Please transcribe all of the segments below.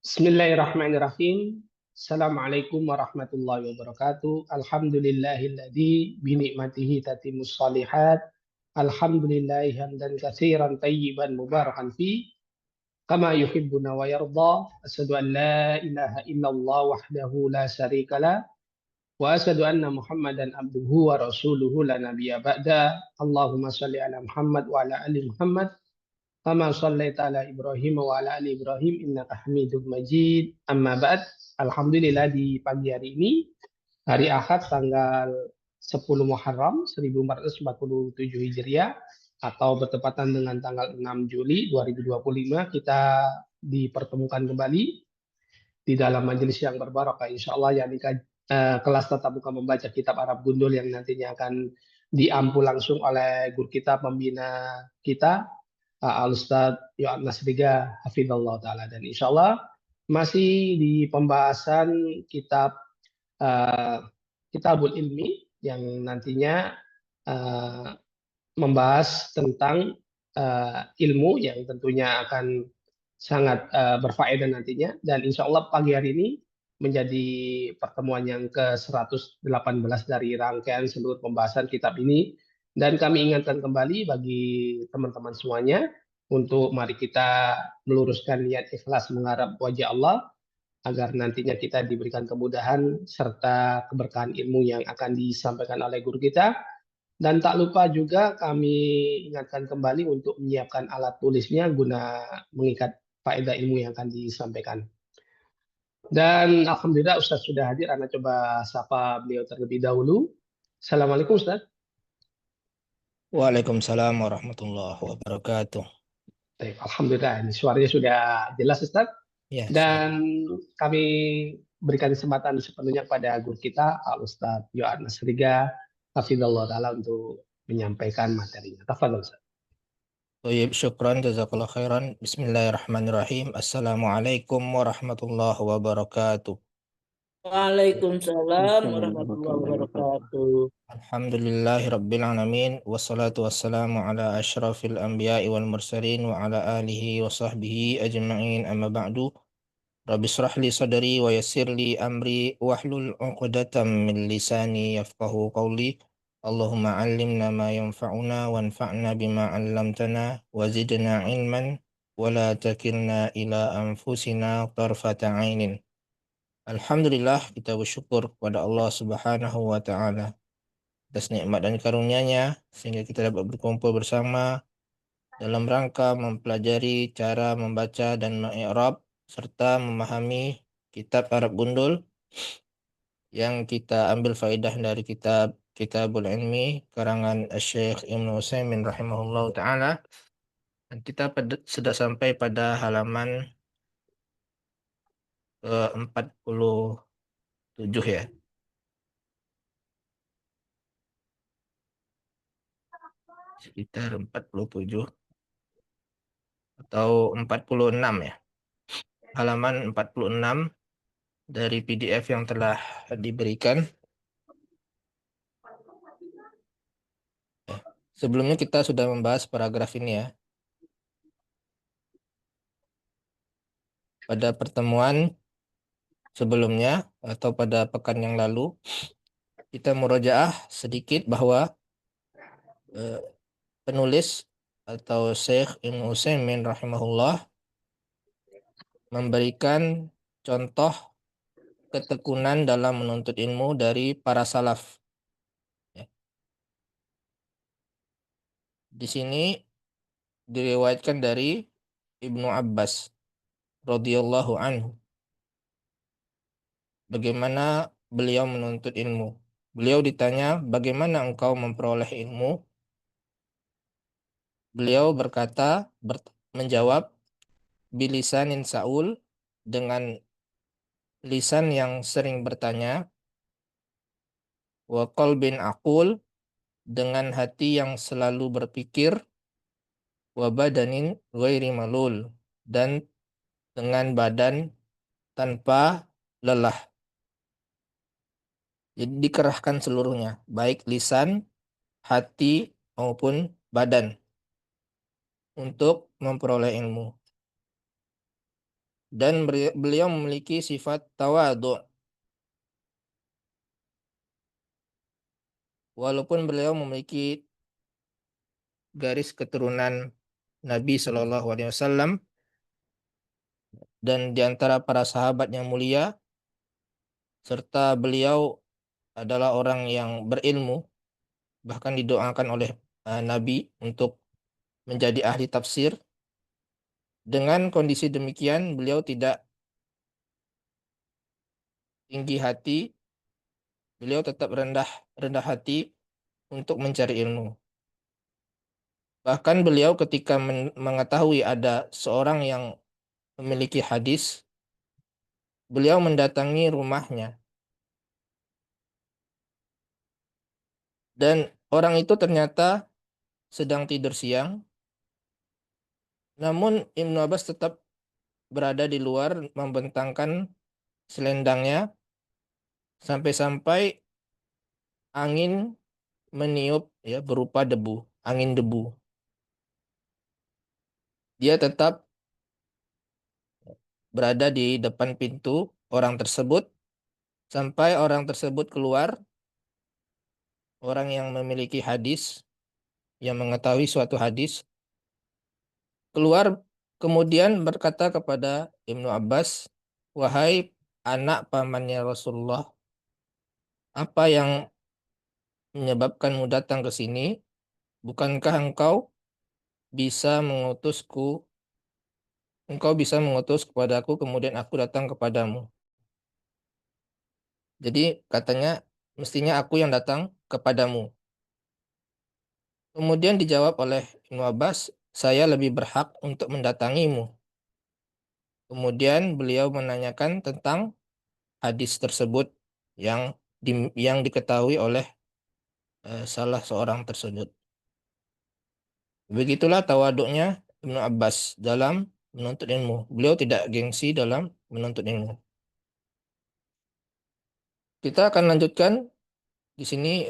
Bismillahirrahmanirrahim. Assalamualaikum warahmatullahi wabarakatuh. Alhamdulillahilladzi binikmatihi tatimmus shalihat. Alhamdulillahi hamdan katsiran tayyiban mubarakan fi kama yuhibbuna wa yarda. Asyhadu an la ilaha illallah wahdahu la syarikalah wa asyhadu anna Muhammadan abduhu wa rasuluhu la nabiyya ba'da. Allahumma shalli ala Muhammad wa ala ali Muhammad kama shallaita ala Ibrahim wa ala ali Ibrahim innaka Hamidum Majid. Amma ba'd. Alhamdulillah di pagi hari ini, hari Ahad tanggal 10 Muharram 1447 Hijriah atau bertepatan dengan tanggal 6 Juli 2025, kita dipertemukan kembali di dalam majelis yang berbarakah insyaallah, yakni kelas tatap muka membaca kitab Arab Gundul yang nantinya akan diampu langsung oleh guru kita, pembina kita, Al-Ustadz Yohanes Riga Hafidhullah Ta'ala. Dan insya Allah masih di pembahasan kitab Kitabul Ilmi yang nantinya membahas tentang ilmu yang tentunya akan sangat berfaedah nantinya. Dan insya Allah pagi hari ini menjadi pertemuan yang ke-118 dari rangkaian seluruh pembahasan kitab ini. Dan kami ingatkan kembali bagi teman-teman semuanya untuk mari kita meluruskan niat ikhlas mengharap wajah Allah agar nantinya kita diberikan kemudahan serta keberkahan ilmu yang akan disampaikan oleh guru kita. Dan tak lupa juga kami ingatkan kembali untuk menyiapkan alat tulisnya guna mengikat faedah ilmu yang akan disampaikan. Dan alhamdulillah Ustadz sudah hadir. Anda coba sapa beliau terlebih dahulu. Assalamualaikum Ustadz. Waalaikumsalam warahmatullahi wabarakatuh. Baik, alhamdulillah ini suaranya sudah jelas Ustadz. Ya, Dan kami berikan kesempatan sepenuhnya pada guru kita Al Ustadz Yohanes Riga Hafidhullah Ta'ala untuk menyampaikan materinya. Tafadhol Ustadz. Baik, syukran, jazakallah khairan. Bismillahirrahmanirrahim. Assalamualaikum warahmatullahi wabarakatuh. Waalaikumsalam warahmatullahi wabarakatuh. Alhamdulillahi rabbil alamin. Wassalatu wassalamu ala ashrafil anbiya'i wal mursalin wa ala alihi wa sahbihi ajma'in, amma ba'du. Rabbi shrah li sadri wa yassir li amri wahlul 'uqdatam min lisani yafqahu qawli. Allahumma 'allimna ma yanfa'una wanfa'na bima 'allamtana wa zidna 'ilman wa la takilna ila anfusina tarfata 'ainin. Alhamdulillah, kita bersyukur kepada Allah Subhanahu wa taala atas nikmat dan karunia-Nya sehingga kita dapat berkumpul bersama dalam rangka mempelajari cara membaca dan mengi'rab serta memahami kitab Arab Gundul yang kita ambil faedah dari kitab Kitabul Ilmi karangan Syekh Ibnu Utsaimin rahimahullah ta'ala. Dan kita sudah sampai pada halaman ke-47 ya. Sekitar 47 atau 46 ya. Halaman 46 dari PDF yang telah diberikan. Sebelumnya kita sudah membahas paragraf ini ya. Pada pertemuan sebelumnya atau pada pekan yang lalu kita murojaah sedikit bahwa penulis atau Syekh Ibnu Utsaimin rahimahullah memberikan contoh ketekunan dalam menuntut ilmu dari para salaf. Di sini diriwayatkan dari Ibnu Abbas radhiyallahu anhu bagaimana beliau menuntut ilmu. Beliau ditanya, bagaimana engkau memperoleh ilmu? Beliau berkata, menjawab, bilisanin Saul, dengan lisan yang sering bertanya, wa qalbin aqul, dengan hati yang selalu berpikir, wa badanin ghairi malul, dan dengan badan tanpa lelah. Jadi dikerahkan seluruhnya, baik lisan, hati, maupun badan untuk memperoleh ilmu. dan beliau memiliki sifat tawadhu. Walaupun beliau memiliki garis keturunan Nabi Shallallahu Alaihi Wasallam dan di antara para sahabat yang mulia, serta beliau adalah orang yang berilmu, bahkan didoakan oleh Nabi untuk menjadi ahli tafsir. Dengan kondisi demikian, beliau tidak tinggi hati, beliau tetap rendah hati untuk mencari ilmu. Bahkan beliau ketika mengetahui ada seorang yang memiliki hadis, beliau mendatangi rumahnya. Dan orang itu ternyata sedang tidur siang. Namun Ibnu Abbas tetap berada di luar membentangkan selendangnya sampai-sampai angin meniup ya berupa debu, angin debu. Dia tetap berada di depan pintu orang tersebut sampai orang tersebut keluar, orang yang memiliki hadis, yang mengetahui suatu hadis, keluar kemudian berkata kepada Ibnu Abbas, "Wahai anak pamannya Rasulullah, apa yang menyebabkanmu datang ke sini? Bukankah engkau bisa mengutus kepadaku, kemudian aku datang kepadamu?" Jadi katanya, mestinya aku yang datang kepadamu. Kemudian dijawab oleh Ibnu Abbas, "Saya lebih berhak untuk mendatangimu." Kemudian beliau menanyakan tentang hadis tersebut yang diketahui oleh salah seorang tersebut. Begitulah tawaduknya Ibnu Abbas dalam menuntut ilmu. Beliau tidak gengsi dalam menuntut ilmu. Kita akan lanjutkan di sini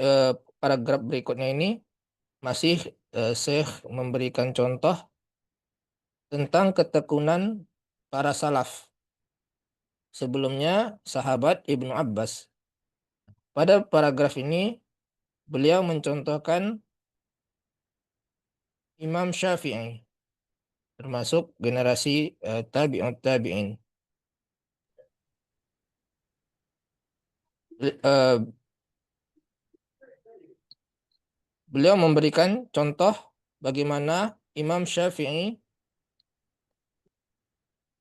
paragraf berikutnya ini masih Syekh memberikan contoh tentang ketekunan para salaf. Sebelumnya sahabat Ibnu Abbas. Pada paragraf ini beliau mencontohkan Imam Syafi'i, termasuk generasi tabi'ut tabi'in. Beliau memberikan contoh bagaimana Imam Syafi'i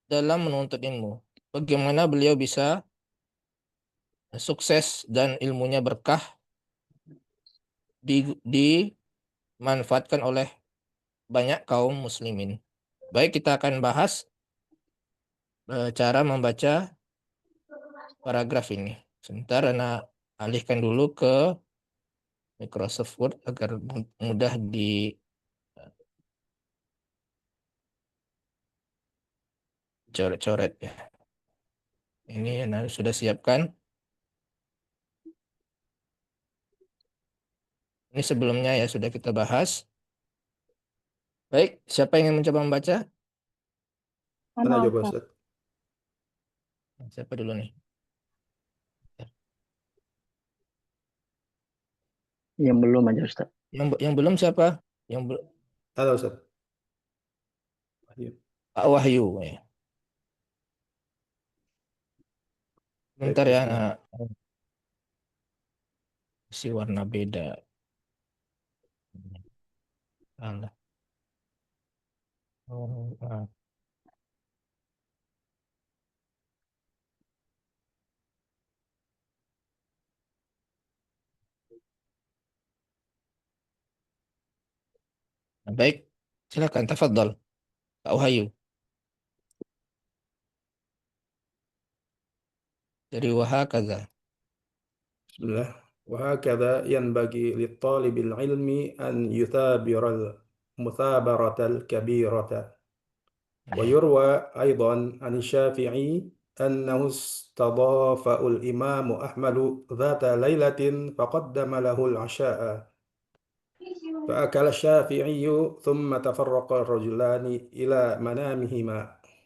dalam menuntut ilmu. Bagaimana beliau bisa sukses dan ilmunya berkah dimanfaatkan oleh banyak kaum muslimin. Baik, kita akan bahas cara membaca paragraf ini. Sebentar, Ana alihkan dulu ke Microsoft Word agar mudah dicoret-coret ya. Ini Ana sudah siapkan. Ini sebelumnya ya sudah kita bahas. Baik, siapa yang ingin mencoba membaca? Ana coba, Ustaz. Siapa dulu nih? Yang belum aja Ustaz. Yang belum siapa? Yang Halo, Ustaz. Wahyu. Pak Wahyu ya. Bentar ya, si warna beda. Alah. Oh, Baik, silakan tafadhol Pak Wahyu. Dari wahakaza. Bismillah. وهكذا ينبغي للطالب العلم أن يثابر المثابرة الكبيرة. ويروى أيضا عن الشافعي أنه استضاف الإمام أحمد ذات ليلة فقدم له العشاء فأكل الشافعي ثم تفرق الرجلان إلى منامهما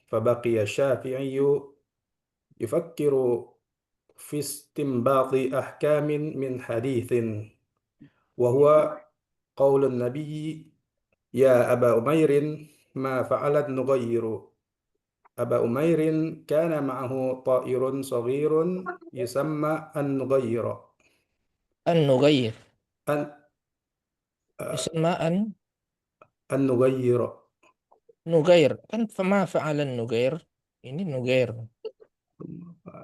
فبقي الشافعي يفكر في استنباط أحكام من حديث، وهو قول النبي: يا أبا أمير ما فعلت نغير. أبا أمير كان معه طائر صغير يسمى النغير. النغير. أن يسمى النغير. نغير kan فما فعل النغير. Ini نغير.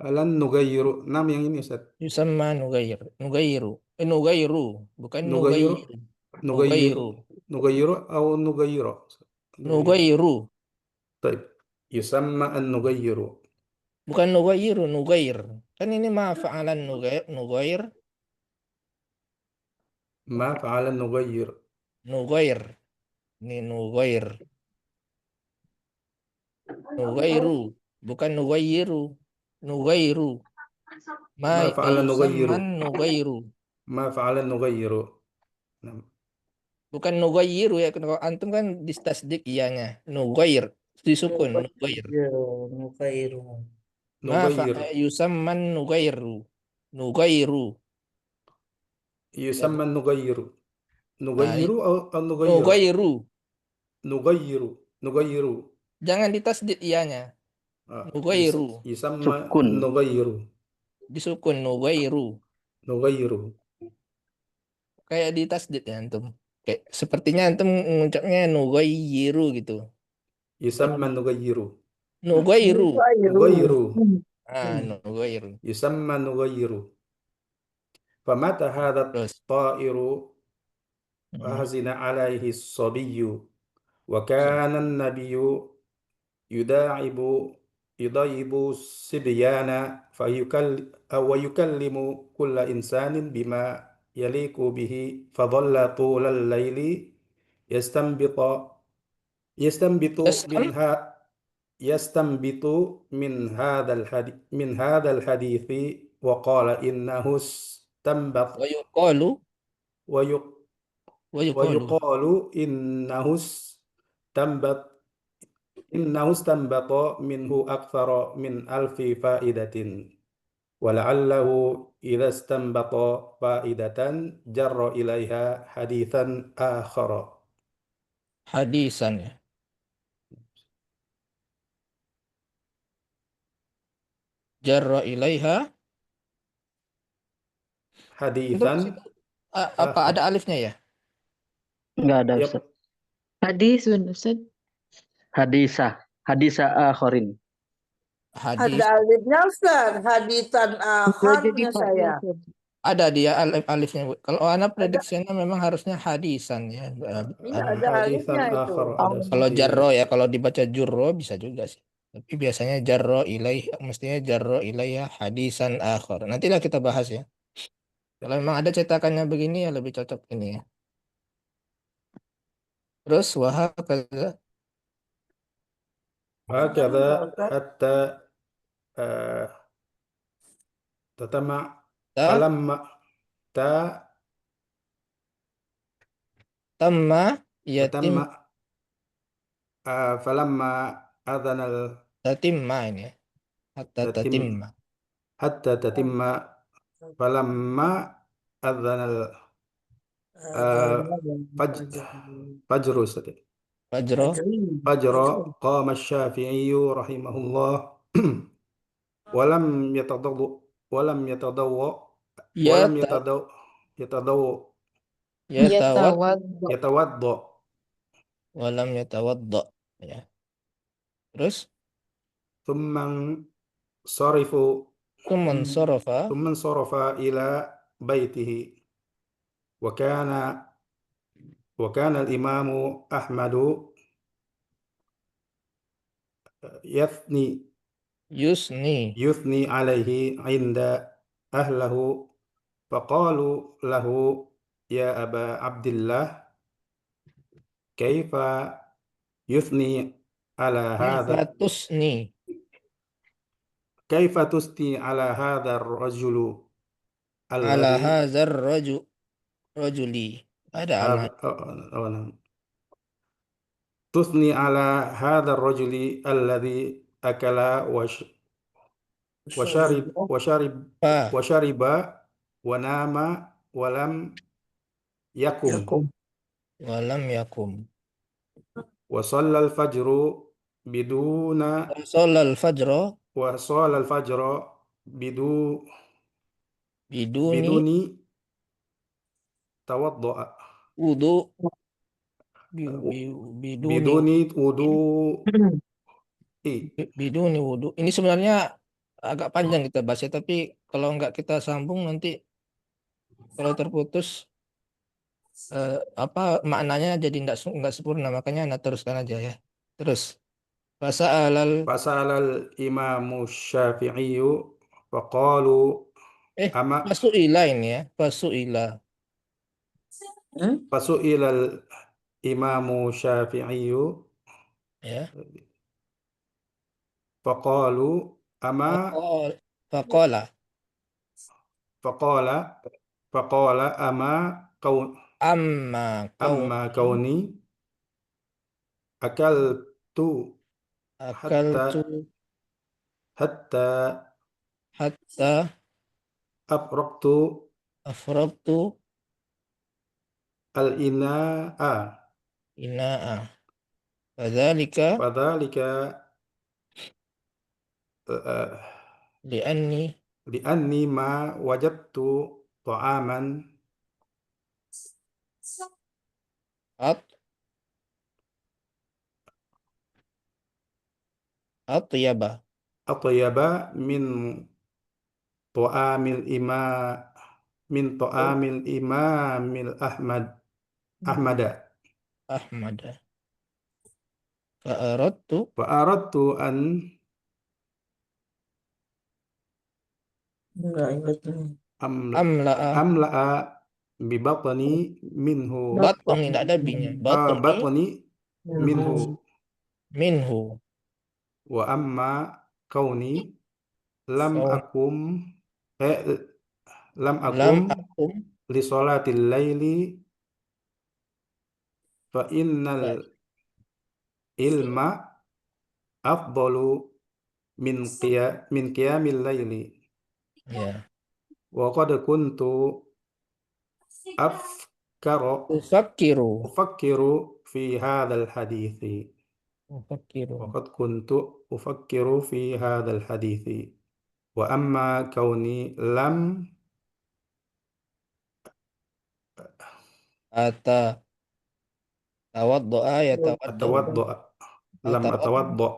Alan nugayyiru. Nam yang ini Ustaz. Yusamma nugayir. Nugayiru. Nugayru. Bukan Nugayyiru. nugayir. Nugayyiru. Nugayru. Nugayyiru atau nugayyiru. Nugayyiru. Nugayru. Taib. Yusamma an-nugayyiru. Bukan nugayiru. Nugayir. Kan ini ma fa'alan nugayir. Nugayir. Ma fa'ala nugayyir. Nugayir. Ini nugayir. Nugayru. Bukan nugayiru. Nugayru. Ma Ma fa'ala nugayyiru. yusamman nugayru. Ma fa'ala nugayyiru. Nam. Bukan nugayiru ya. Kalau antum kan distasdik iyanya. Nugayir. Disukun. Nugayir. Nukairu. Ma Nugayyir. yusamman nugayru. Nugayru. Yusamma nugayyiru. Nah, ini Nugayyiru atau nugayyiru? nugayru. Nugayyiru. Nugayyiru. Jangan ditasdid iyanya. Ah, Nugayru. Yusamma Sukun. nugayyiru. Disukun nugayru. Nugayyiru. Kayak ditasdid ya antum. Kayak sepertinya antum mengucapnya nugayyiru gitu. Yusamma nugayyiru. Nugayru. Nugayyiru. Ah, nugayru. يسمى نغير. فمتى هذا Terus. الطائر Hmm. أحزن عليه الصبي، وكان النبي يداعب يضيب الصبيان ويكلم كل إنسان بما يليق به، فظل طول الليل يستنبط يستنبط Yastam. منها يستنبط من هذا الحديث، وقال إنه استنبط Wa yuqalu. ويق Wa yuqalu. ويقال استنبط إنه استنبط منه أكثر من 1000 فائدة، ولعله إذا استنبط فائدة جر إليها حديثا آخر. Hadisan ya. Jarra ilaiha. Itu حديثا di situ, apa آخر. ada alifnya ya? Enggak ada Yep. Ustaz. Hadis Ustaz. Hadisah. Hadisah akhorin. Hadis. Ada alifnya Ustaz. Hadisan Enggak jadi akharnya Pak saya. Ustaz. Ada dia alifnya. Kalau anak prediksinya memang harusnya hadisan ya. Iya, ada حديثا alifnya itu. آخر ada Kalau seperti jarro ya, kalau dibaca jurro bisa juga sih. Tapi biasanya jarro ilaih, mestinya jarro ilaiha hadisan akhar. Nantilah kita bahas ya. Kalau memang ada cetakannya begini ya lebih cocok ini ya. Terus wahakaza. هكذا حتى آه، تتمع Ta فلما تا tamma تتم yatim فلما أذن tatimma ini ya. Hatta التتم tatimma. حتى تتم فلما أذن الفجر Fajro فجر قام الشافعي رحمه الله ولم يتضوء ولم يتضوء ولم yata يتضوء يتضوء yatawad Yatawaddo. يتوضأ walam yatawadda ya. Terus ثم صرفوا kuman sorofa ثم انصرف إلى بيته، وكان الإمام أحمد yusni يثني عليه عند أهله، فقالوا له: يا أبا عبد الله، كيف يثني على هذا tusni كيف تثني على هذا الرجل ala الذي hazar rajuli. Ada ala. نعم. تثني على هذا الرجل الذي أكل وشرب وشرب Fa وشرب ونام ولم يقم Yakum. walam yakum. وصلى الفجر بدون Sholal fajro وصلى الفجر بدون biduni بدون توضأ wudu biduni بدون وضوء biduni wudu. Ini sebenarnya agak panjang kita bahasnya, tapi kalau nggak kita sambung nanti kalau terputus apa maknanya jadi nggak sempurna, makanya Anda teruskan aja ya. Terus fasa'alal فسأل الإمام الشافعي فقالوا أما fasu'ila ini ya, fasu'ila Hmm? فسئل الإمام الشافعي ya. فقالوا أما Faqala فقال فقال amma أما kauni كوني أكلت akaltu حتى hatta أفرغت afrabtu الإناء ina'a fadzalika فذلك li'anni لأني ما وجدت طعاما at atyaba أطيب من طعام الإمام من طعام الإمام أحمد Ahmad fa'aradtu فأردت أن Enggak ingat ini. amla'a أملأ ببطني منه batni tidak ada binya batni بطني منه minhu وأما كوني لم kaun أقم لم lam أقم akum لصلاة الليل فإن العلم أفضل من قيام الليل ya وقد كنت ufakiru أفكر في هذا الحديث ufakiru وقد كنت أفكر في هذا الحديث وأما كوني لم ata tawaddo'a ya tawaddau أتوضأ لم أتوضأ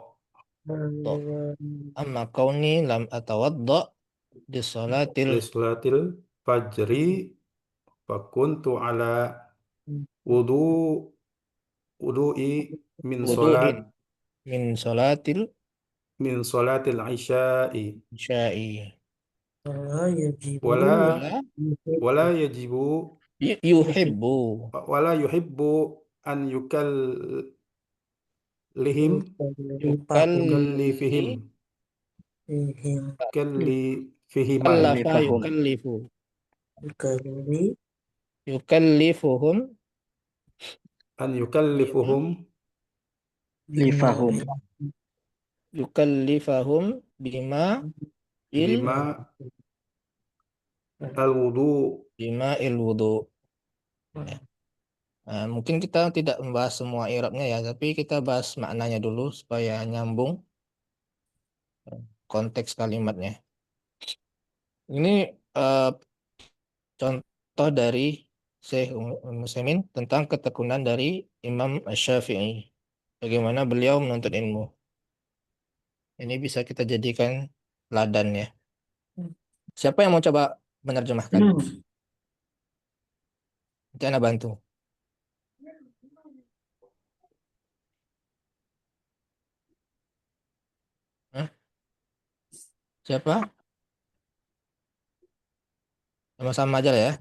amma kauni lam atawadda di salatil لصلاة الفجر فكنت على وضوئي من wudu'in min صلاة العشاء sya'i Yajib. ولا wala ولا يجب yuhibbu ولا يحب أن يكلهم يكلفهم يكلفهما kallafa Kallifahum. yukallifuhum أن يكلفهم Lifahum. yukallifahum bima بما الوضوء bima wudu. Nah, mungkin kita tidak membahas semua i'rabnya ya, tapi kita bahas maknanya dulu supaya nyambung konteks kalimatnya. Ini contoh dari Syekh Muslimin tentang ketekunan dari Imam Asy-Syafi'i. Bagaimana beliau menuntut ilmu. Ini bisa kita jadikan ladan ya. Siapa yang mau coba menerjemahkan? Nanti Ana bantu. Hah? Siapa? Sama-sama aja lah ya.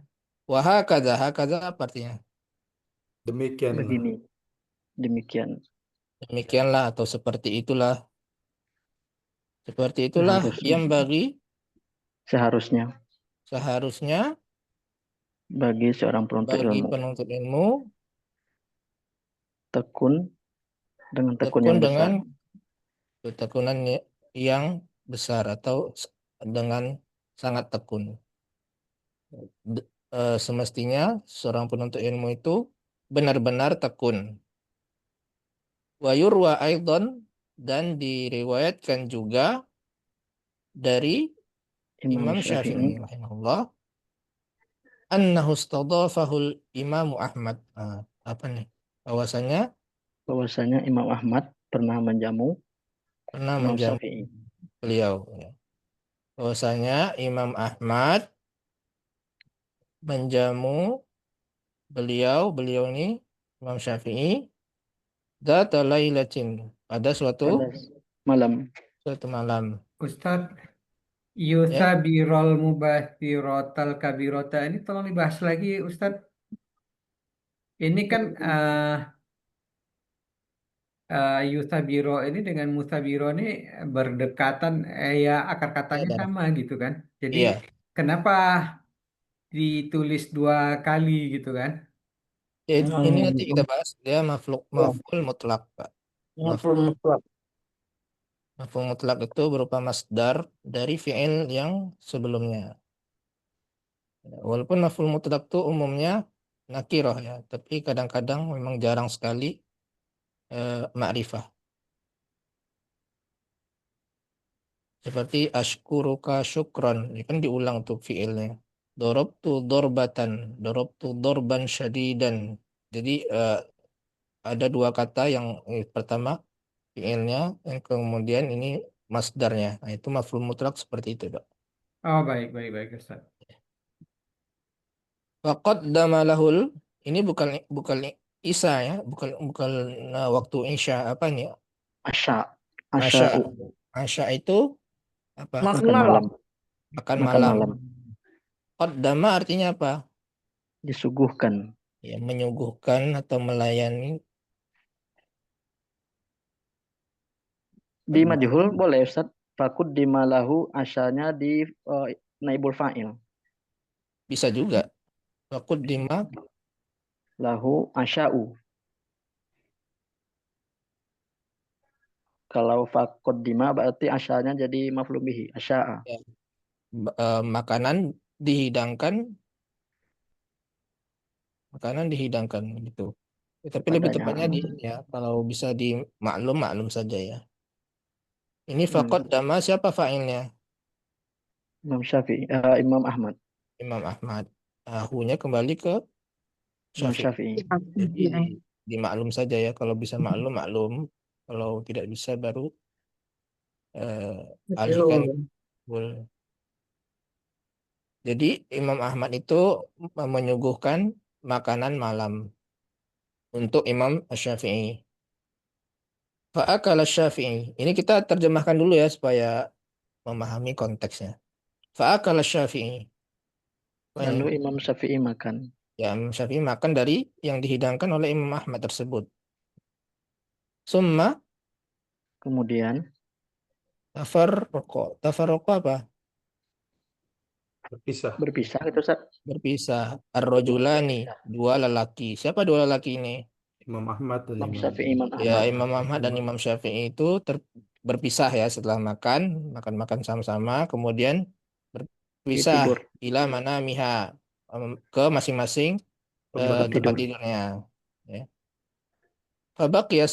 Wahakaza, hakaza apa artinya? demikian Begini. Demikian. Demikianlah atau seperti itulah. Seperti itulah yang Seharusnya seharusnya bagi seorang penuntut bagi ilmu. penuntut ilmu Tekun Dengan tekun tekun yang besar. dengan ketekunan yang besar atau dengan sangat tekun. Semestinya seorang penuntut ilmu itu benar-benar tekun. Wa yurwa aidan, dan diriwayatkan juga dari Imam Imam Syafi'i. Syafi'i rahimahullah annahu istadafahul Imamu Ahmad. Apa nih? Bahwasanya Bahwasanya Imam Ahmad pernah menjamu pernah Imam menjamu Syafi'i. beliau. Ya. Bahwasanya Imam Ahmad menjamu beliau ini Imam Syafi'i dzata lailatin, pada Pada malam. suatu malam. Ustadz, Ya, yusabirol mubathirotal kabirota ini tolong dibahas lagi, Ustadz. Ini kan yusabiro ini dengan musabiro ini berdekatan, ya akar katanya ada. sama gitu kan. Jadi Iya, kenapa ditulis dua kali gitu kan? ya, ini nanti kita bahas dia maf'ul mutlak, Pak. Maf'ul mutlak. Maf'ul mutlak itu berupa masdar dari fi'il yang sebelumnya. Walaupun maf'ul mutlak itu umumnya nakirah ya, tapi kadang-kadang memang jarang sekali ma'rifah. Seperti ashkuruka syukron, ini kan diulang tuh fi'ilnya. Dorobtu dorbatan, dorobtu dorban syadidan. Jadi ada dua kata yang pertama fi'ilnya, yang kemudian ini masdarnya. Nah, itu maf'ul mutlak seperti itu, Dok. Oh, baik, baik, baik, Ustadz. Faqaddama lahul, ini bukan bukan Isya ya, bukan bukan waktu Isya, apa nih? Asya. Asya. Asya'u. Asya itu apa? Makan Makna lah. malam. Makan Makan malam. malam. Qaddama artinya apa? Disuguhkan. Ya, menyuguhkan atau melayani. Di majhul boleh Ustaz. Fakut di malahu asyanya di naibul fa'il. Bisa juga. Qaddima Lahu asya'u. Kalau fakut dima berarti asyanya jadi maf'ul bihi. Asya'a. ya, makanan dihidangkan, gitu. Tapi lebih Padanya. tepatnya ya, kalau bisa dimaklum maklum saja ya. Ini Hmm. faqaddama, siapa fa'ilnya? Imam Syafi'i. Imam Ahmad. Imam Ahmad. Hunya kembali ke Imam Syafi'i. Syafi'i. Jadi dimaklum saja ya. Kalau bisa maklum maklum. Kalau tidak bisa baru alihkan. Jadi Imam Ahmad itu menyuguhkan makanan malam untuk Imam Syafi'i. Fa'akala Syafi'i. Ini kita terjemahkan dulu ya supaya memahami konteksnya. Fa'akala Syafi'i. Lalu Imam Syafi'i makan. Ya, Imam Syafi'i makan dari yang dihidangkan oleh Imam Ahmad tersebut. Summa Kemudian tafarraqo. Tafarraqo apa? Berpisah. berpisah gitu Ustaz. Berpisah. Ar-rajulani, dua lelaki. Siapa dua lelaki ini? Imam Ahmad dan Imam Imam Syafi'i, Imam Ya, Ahmad. Imam Ahmad dan Imam Syafi'i itu berpisah ya setelah makan sama-sama, kemudian berpisah Tidur. ila mana miha, ke masing-masing Tempat tempat tidur. tidurnya. Ya. Fabaqiya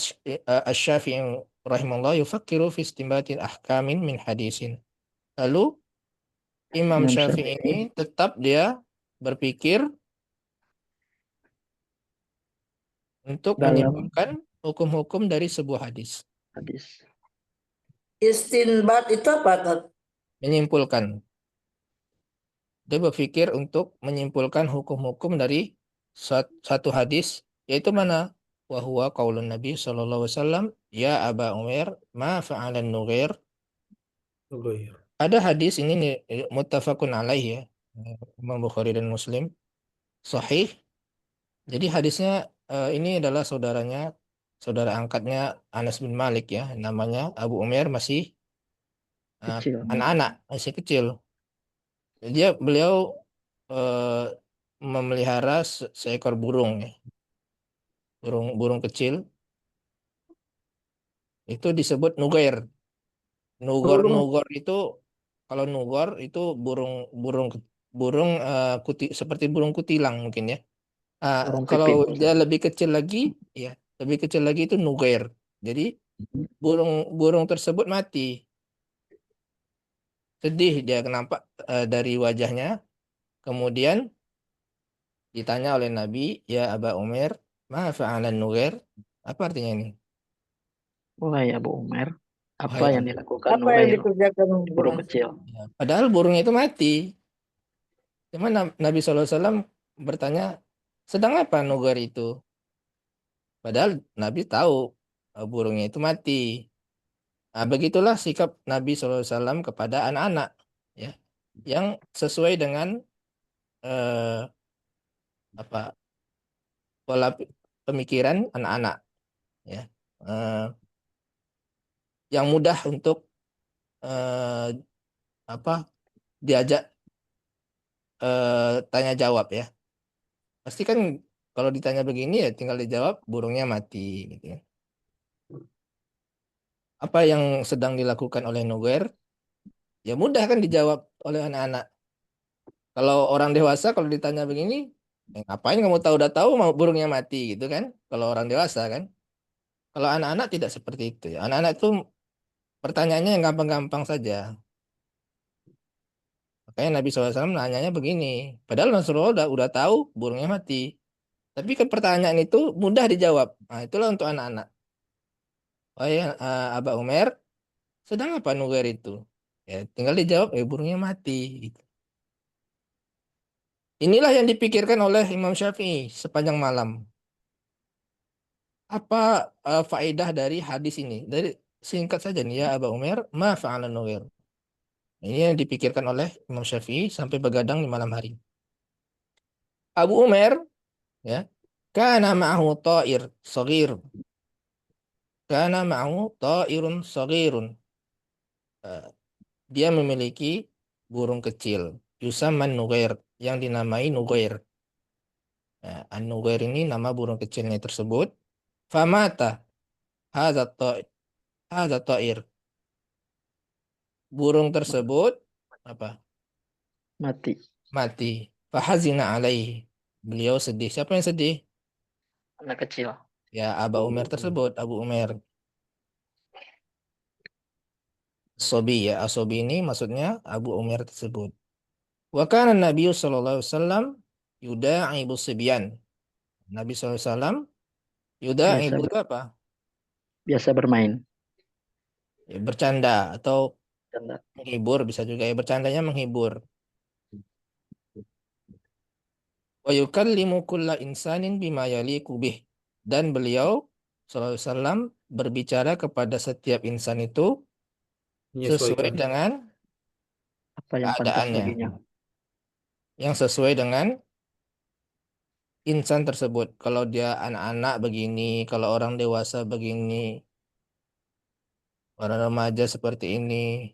asy-Syafi'i rahimahullah yufakkiru fi istinbatin ahkamin min hadisin. Lalu Imam Imam Syafi'i ini tetap dia berpikir untuk Dalam menyimpulkan hukum-hukum dari sebuah hadis. hadis. Istinbat itu apa? Menyimpulkan. Dia berpikir untuk menyimpulkan hukum-hukum dari satu hadis, yaitu mana? Wa huwa qaulun Nabi sallallahu alaihi wasallam, ya Aba Umair, ma fa'alan Nughair. Nughair. Ada hadis ini nih, muttafaqun alaih ya. Imam Bukhari dan Muslim. Sahih. Jadi hadisnya ini adalah saudara angkatnya Anas bin Malik ya, namanya Abu Umair, masih Kecil. anak-anak, masih kecil. Beliau memelihara seekor burung ya. Burung kecil. Itu disebut nugair. Burung. Nugor itu, kalau nugor itu burung burung burung seperti burung kutilang mungkin ya. Burung Kalau pipit, dia Ustaz. lebih kecil lagi, ya lebih kecil lagi itu nugair. Jadi burung burung tersebut mati. Sedih dia kenapa dari wajahnya. Kemudian ditanya oleh Nabi, ya Aba Umair, ma fa'alan nugair? Apa artinya ini? Wahai Abu Umar, apa Wahai yang Abu. dilakukan Apa yang Nugair, dikerjakan burung burung? kecil? Ya, padahal burungnya itu mati. Cuma Nabi SAW bertanya, sedang apa nugair itu? Padahal Nabi tahu burungnya itu mati. Nah, begitulah sikap Nabi SAW kepada anak-anak, ya, yang sesuai dengan eh, apa pola pemikiran anak-anak, ya, Eh, yang mudah untuk eh, apa diajak tanya jawab ya. Pasti kan kalau ditanya begini ya tinggal dijawab burungnya mati gitu ya. Apa yang sedang dilakukan oleh Nugair? Ya mudah kan dijawab oleh anak-anak. Kalau orang dewasa kalau ditanya begini, ngapain kamu tahu udah tahu mau burungnya mati gitu kan? Kalau orang dewasa kan. Kalau anak-anak tidak seperti itu ya. Anak-anak itu pertanyaannya yang gampang-gampang saja. Makanya Nabi SAW nanyanya begini. Padahal Rasulullah udah tahu burungnya mati. Tapi kan pertanyaan itu mudah dijawab. Nah, itulah untuk anak-anak. Oh ya, Aba Umar, sedang apa Nugair itu? Ya, tinggal dijawab, burungnya mati. Gitu. Inilah yang dipikirkan oleh Imam Syafi'i sepanjang malam. Apa faedah dari hadis ini? Dari singkat saja nih ya Aba Umar, ma fa'ala Nugair. Ini yang dipikirkan oleh Imam Syafi'i sampai begadang di malam hari. Abu Umar, ya, kana ma'ahu ta'ir saghir. Kana ma'ahu ta'irun saghirun. Eh, Dia memiliki burung kecil, Yusaman Nugair, yang dinamai Nugair. Nah, An-Nugair ini nama burung kecilnya tersebut. Famata hadza ta- hadza ta'ir. Burung tersebut apa? Mati. Mati. Fahazina alaihi. Beliau sedih. Siapa yang sedih? Anak kecil. Ya, Aba Umar tersebut, Abu Umar. Sobi ya, Asobi ini maksudnya Abu Umar tersebut. Wa kana Nabi sallallahu alaihi wasallam yuda'ibu sibyan. Nabi SAW Biasa yuda'ibu itu apa? biasa bermain. Ya, bercanda atau Canda. menghibur bisa juga ya, bercandanya menghibur. Wa yukallimu kulla insanin bima yaliqu bih. Dan beliau sallallahu alaihi wasallam berbicara kepada setiap insan itu sesuai menyesuaikan. dengan Apa yang pantas keadaannya, baginya. yang sesuai dengan insan tersebut. Kalau dia anak-anak begini, kalau orang dewasa begini, orang remaja seperti ini,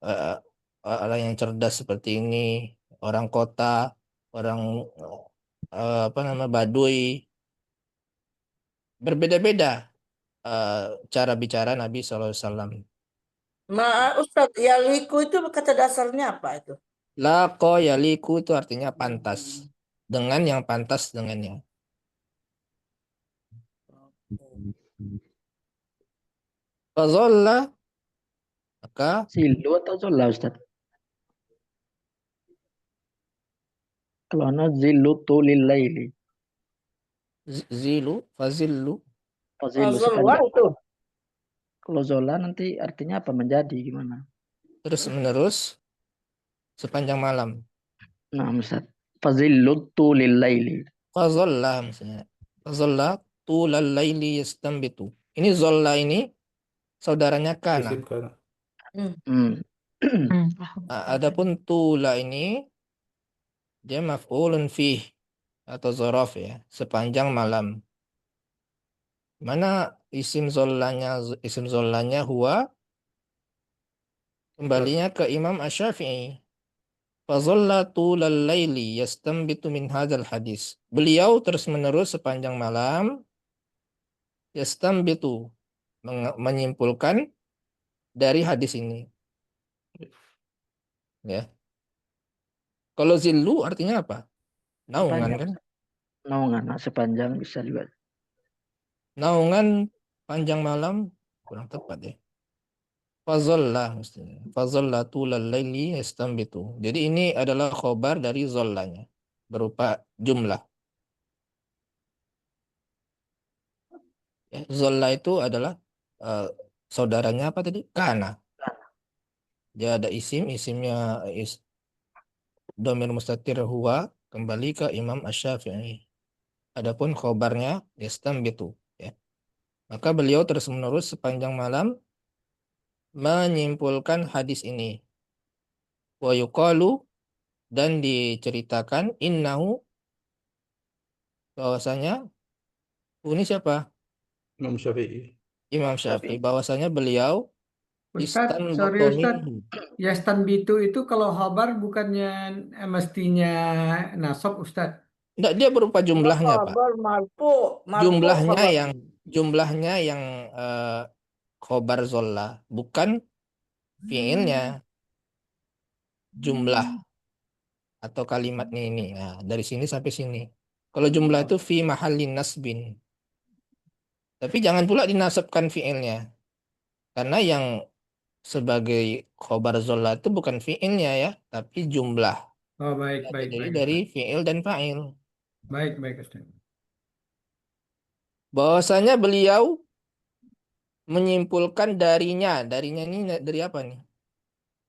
eh, orang yang cerdas seperti ini, orang kota, orang apa nama Baduy, berbeda-beda eh, cara bicara Nabi SAW. Ustadz, yaliku itu kata dasarnya apa itu? Lako yaliku itu artinya pantas, dengan yang pantas dengannya. Fazolla, maka Zilu atau Zola, Ustaz? Kalau ana zilu tulil laili. zilu, fazillu, Fazilu Zolwan sepanjang. itu. Kalau Zola nanti artinya apa? Menjadi gimana? terus menerus sepanjang malam. Nah, Ustaz. Fazilu tulil laili. Fazolla misalnya. Fazolla tulal laili yastambitu. Ini zolla ini saudaranya kana. Isim kana. Hmm. Adapun tula ini dia maf'ulun fih atau zorof ya, sepanjang malam. Mana isim zollanya huwa kembalinya ke Imam Asy-Syafi'i. Fazalla tulal laili yastanbitu min hadzal hadis. Beliau terus-menerus sepanjang malam yastanbitu menyimpulkan dari hadis ini. Ya. Kalau zillu artinya apa? Naungan Sepanjang. kan? Naungan, sepanjang bisa juga. Naungan panjang malam kurang tepat ya. Fazalla mestinya. Fazalla tulal laili yastambitu. Jadi ini adalah khobar dari zollanya berupa jumlah. Ya, zolla itu adalah saudaranya apa tadi? Kana. Dia ada isimnya domir mustatir huwa, kembali ke Imam Asy-Syafi'i. Adapun khobarnya yastambitu ya. Maka beliau terus-menerus sepanjang malam menyimpulkan hadis ini. Wa yuqalu, dan diceritakan innahu, bahwasanya ini siapa? Imam Syafi'i. Imam Syafi'i, bahwasanya beliau Ustadz, sorry istanbata Ustadz. minhu. Yastanbitu itu kalau khobar bukannya mestinya nasab Ustadz. Enggak, dia berupa jumlahnya, Pak. Khabar marfu, Jumlahnya khabar. yang khobar zolla, bukan fiilnya, jumlah atau kalimatnya ini. Nah, dari sini sampai sini. Kalau jumlah itu fi mahallin nasbin. Tapi jangan pula dinasabkan fiilnya. Karena yang sebagai khobar zolla itu bukan fiilnya ya, tapi jumlah. Oh, baik, baik, Jadi baik, dari Ustadz. fiil dan fa'il. Baik, baik, Ustadz. Bahwasanya beliau menyimpulkan darinya. Darinya ini dari apa nih?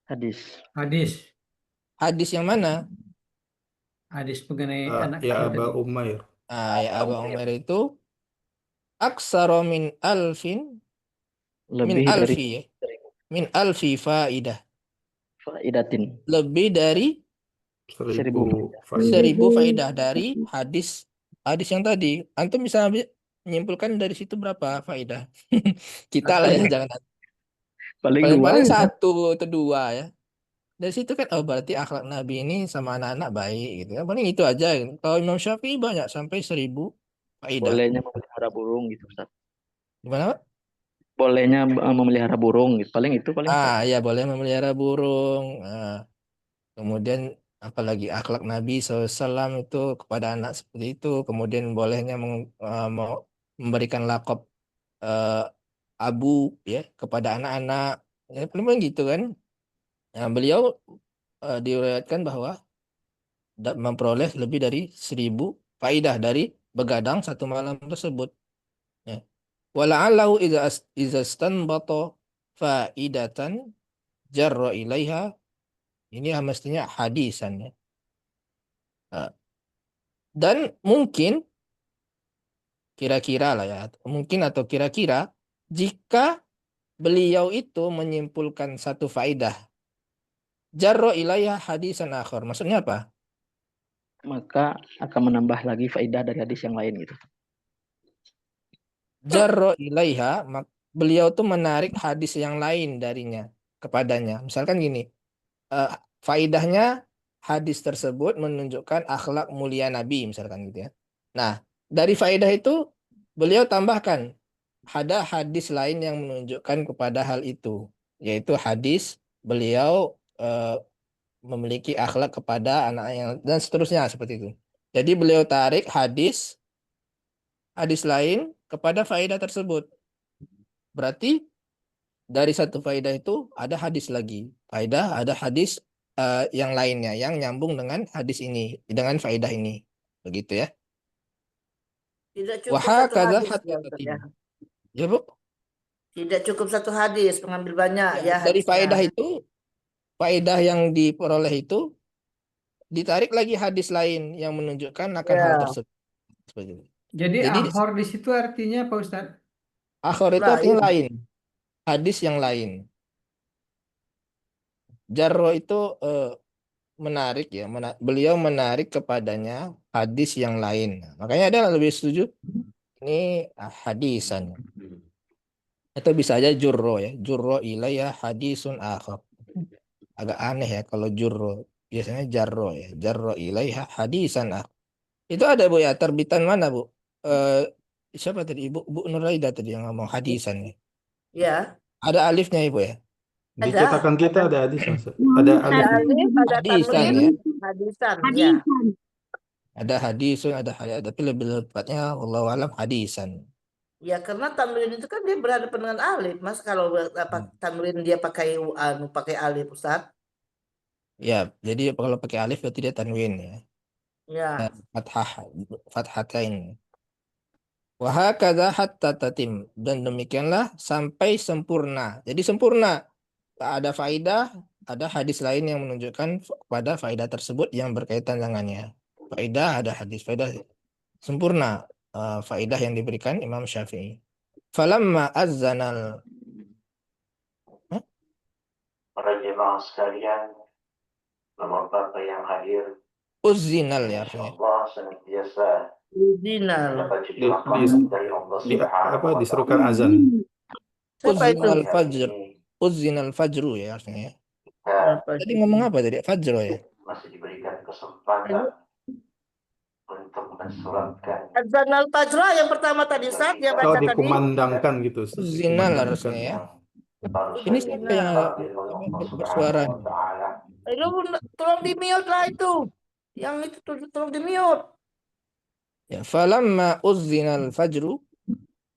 Hadis. Hadis. Hadis yang mana? Hadis mengenai anak Ya kecil Aba tadi. Umair. Ya Aba Umair itu aksara min alfin, min Lebih dari alfi ya. Min alfi faidah. faidatin. Lebih dari 1000 1000 faidah dari hadis yang tadi. Antum bisa menyimpulkan dari situ berapa faidah? Kita lah ya, jangan Paling dua. paling satu atau dua ya. Dari situ kan berarti akhlak Nabi ini sama anak-anak baik gitu kan. Paling itu aja gitu. Kalau Imam Syafi'i banyak sampai 1000 faidah. Bolehnya memelihara burung gitu, Ustaz. Gimana, Pak? Bolehnya memelihara burung gitu. Paling itu paling. Ya boleh memelihara burung. Kemudian apalagi akhlak Nabi SAW itu kepada anak seperti itu. Kemudian bolehnya mau memberikan lakop abu ya kepada anak-anak. Ya paling gitu kan. Nah, beliau diriwayatkan bahwa memperoleh lebih dari 1000 faidah dari begadang satu malam tersebut. Ya. Wala'allahu idza istanbata faidatan jarra ilaiha. Ini mestinya hadisan ya. Dan mungkin kira-kira lah ya, mungkin atau kira-kira jika beliau itu menyimpulkan satu faidah, jarra ilaiha hadisan akhar. Maksudnya apa? Maka akan menambah lagi faidah dari hadis yang lain gitu. Jarra ilaiha, beliau tuh menarik hadis yang lain darinya kepadanya. Misalkan gini, faidahnya hadis tersebut menunjukkan akhlak mulia Nabi misalkan gitu ya. Nah, dari faidah itu beliau tambahkan ada hadis lain yang menunjukkan kepada hal itu, yaitu hadis beliau memiliki akhlak kepada anaknya dan seterusnya seperti itu. Jadi beliau tarik hadis lain kepada faedah tersebut. Berarti dari satu faedah itu ada hadis lagi. Faedah ada hadis yang lainnya yang nyambung dengan hadis ini, dengan faedah ini. Begitu ya. Tidak cukup satu Wahakadha hadis hatta ya, Ustaz, ya. tatim. Ya, Bu. Tidak cukup satu hadis, mengambil banyak ya Dari hadisnya. faedah itu, faedah yang diperoleh itu ditarik lagi hadis lain yang menunjukkan akan hal Ya. tersebut. Seperti itu. Jadi Jadi akhor di situ artinya apa Ustadz? akhor itu artinya Lain. lain. Hadis yang lain. Jarro itu menarik ya. Beliau menarik kepadanya hadis yang lain. Makanya ada yang lebih setuju ini hadisan. Atau bisa aja jurro ya. Jurro ilayya hadisun akhar. Agak aneh ya kalau jurro. Biasanya jarro ya. Jarro ilayya hadisan akhar. Itu ada Bu ya, terbitan mana Bu? Siapa tadi? Bu Nuraida tadi yang ngomong hadisan ya. Ya, Ada alifnya Ibu ya? Di ada. cetakan kita ada hadis, Mas. Ada Ada alif. alif, ada Hadisan tanwin, ya. hadisan. Ya. Ada hadisun, ada hadis, tapi lebih tepatnya wallahu alam hadisan. Ya, karena tanwin itu kan dia berhadapan dengan alif, Mas. Kalau tanwin dia pakai pakai alif, Ustaz. Ya, jadi kalau pakai alif berarti dia tanwin ya. Ya. Fathatain. Wa hakadha hatta tatim, dan demikianlah sampai sempurna. Jadi sempurna. Tak ada faidah, ada hadis lain yang menunjukkan pada faidah tersebut yang berkaitan dengannya. Faidah ada hadis, faidah sempurna faidah yang diberikan Imam Syafi'i. Falamma azzanal Para jemaah sekalian, Bapak-bapak yang hadir, uzzinal ya artinya. Allah senantiasa Udinal. mendapat Di, rahmat dari Allah di, Subhanahu wa disuruhkan Ta'ala. azan. Siapa itu? Uzzinal fajr. Uzzinal fajru ya artinya. Kita Tadi ngomong apa tadi? Fajr ya. masih diberikan kesempatan untuk mensuratkan Adzanal Fajra yang pertama tadi, Ustaz, dia Kalau baca tadi. dikumandangkan gitu. Uzzinal harusnya ya. Ini siapa yang bersuara? Lu tolong di-mute lah itu. Yang itu tolong di-mute. Ya, falamma uzzinal fajru,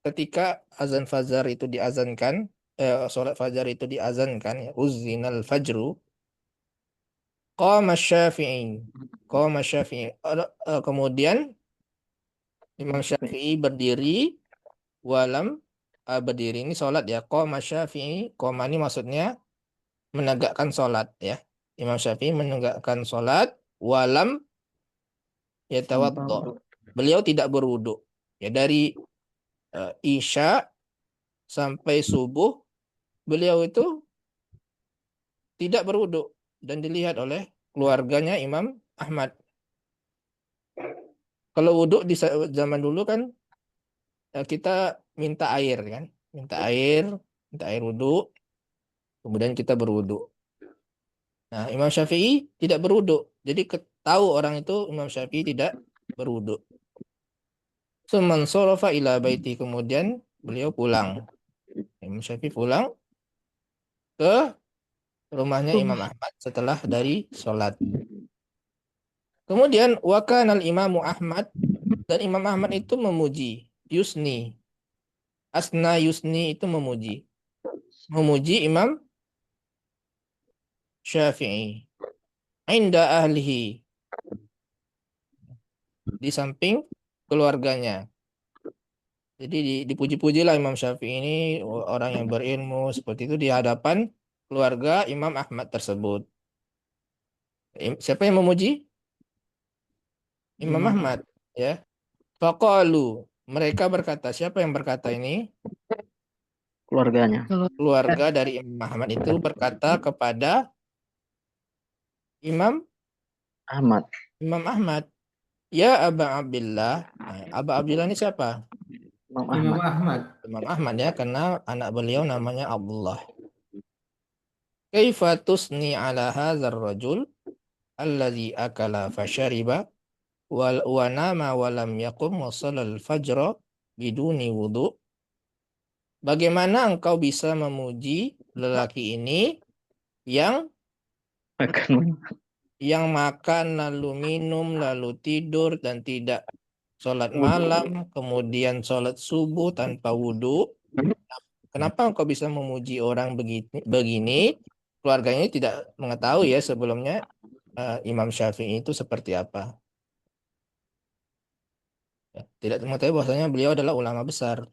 ketika azan fajar itu diazankan, sholat fajar itu diazankan ya, uzzinal fajru, qama Syafi'i. Qama Syafi'i. Kemudian Imam Syafi'i berdiri, walam berdiri ini sholat ya. Qama Syafi'i, qama ini maksudnya menegakkan sholat ya. Imam Syafi'i menegakkan sholat, walam yatawaddo. Beliau tidak berwudu. Ya, dari Isya sampai subuh beliau itu tidak berwudu, dan dilihat oleh keluarganya Imam Ahmad. Kalau wudu di zaman dulu kan kita minta air kan, minta air wudu, kemudian kita berwudu. Nah, Imam Syafi'i tidak berwudu, jadi tahu orang itu Imam Syafi'i tidak berwudu. Suman sorofa ila baiti, kemudian beliau pulang. Imam Syafi'i pulang ke rumahnya Imam Ahmad setelah dari sholat. Kemudian wakanal Imamu Ahmad, dan Imam Ahmad itu memuji, yusni. Asna yusni itu memuji. Memuji Imam Syafi'i. Inda ahlihi, di samping keluarganya. Jadi dipuji-pujilah Imam Syafi'i ini orang yang berilmu seperti itu di hadapan keluarga Imam Ahmad tersebut. Siapa yang memuji? Imam Ahmad ya. Faqalu, mereka berkata, siapa yang berkata ini? Keluarganya. Keluarga dari Imam Ahmad itu berkata kepada Imam Ahmad. Ahmad, ya Aba Abdillah. Nah, Aba Abdillah ini siapa? Imam Imam Ahmad. Ahmad. Imam Ahmad ya, karena anak beliau namanya Abdullah. Kaifa tusni ala hadzal rajul alladzi akala fashariba wa nama wa lam yaqum wa shalal fajra biduni wudu. Bagaimana engkau bisa memuji lelaki ini yang makan lalu minum lalu tidur dan tidak sholat malam, kemudian sholat subuh tanpa wudhu? Kenapa engkau bisa memuji orang begini? Keluarganya tidak mengetahui ya sebelumnya Imam Syafi'i itu seperti apa. Ya, tidak mengetahui bahwasanya beliau adalah ulama besar.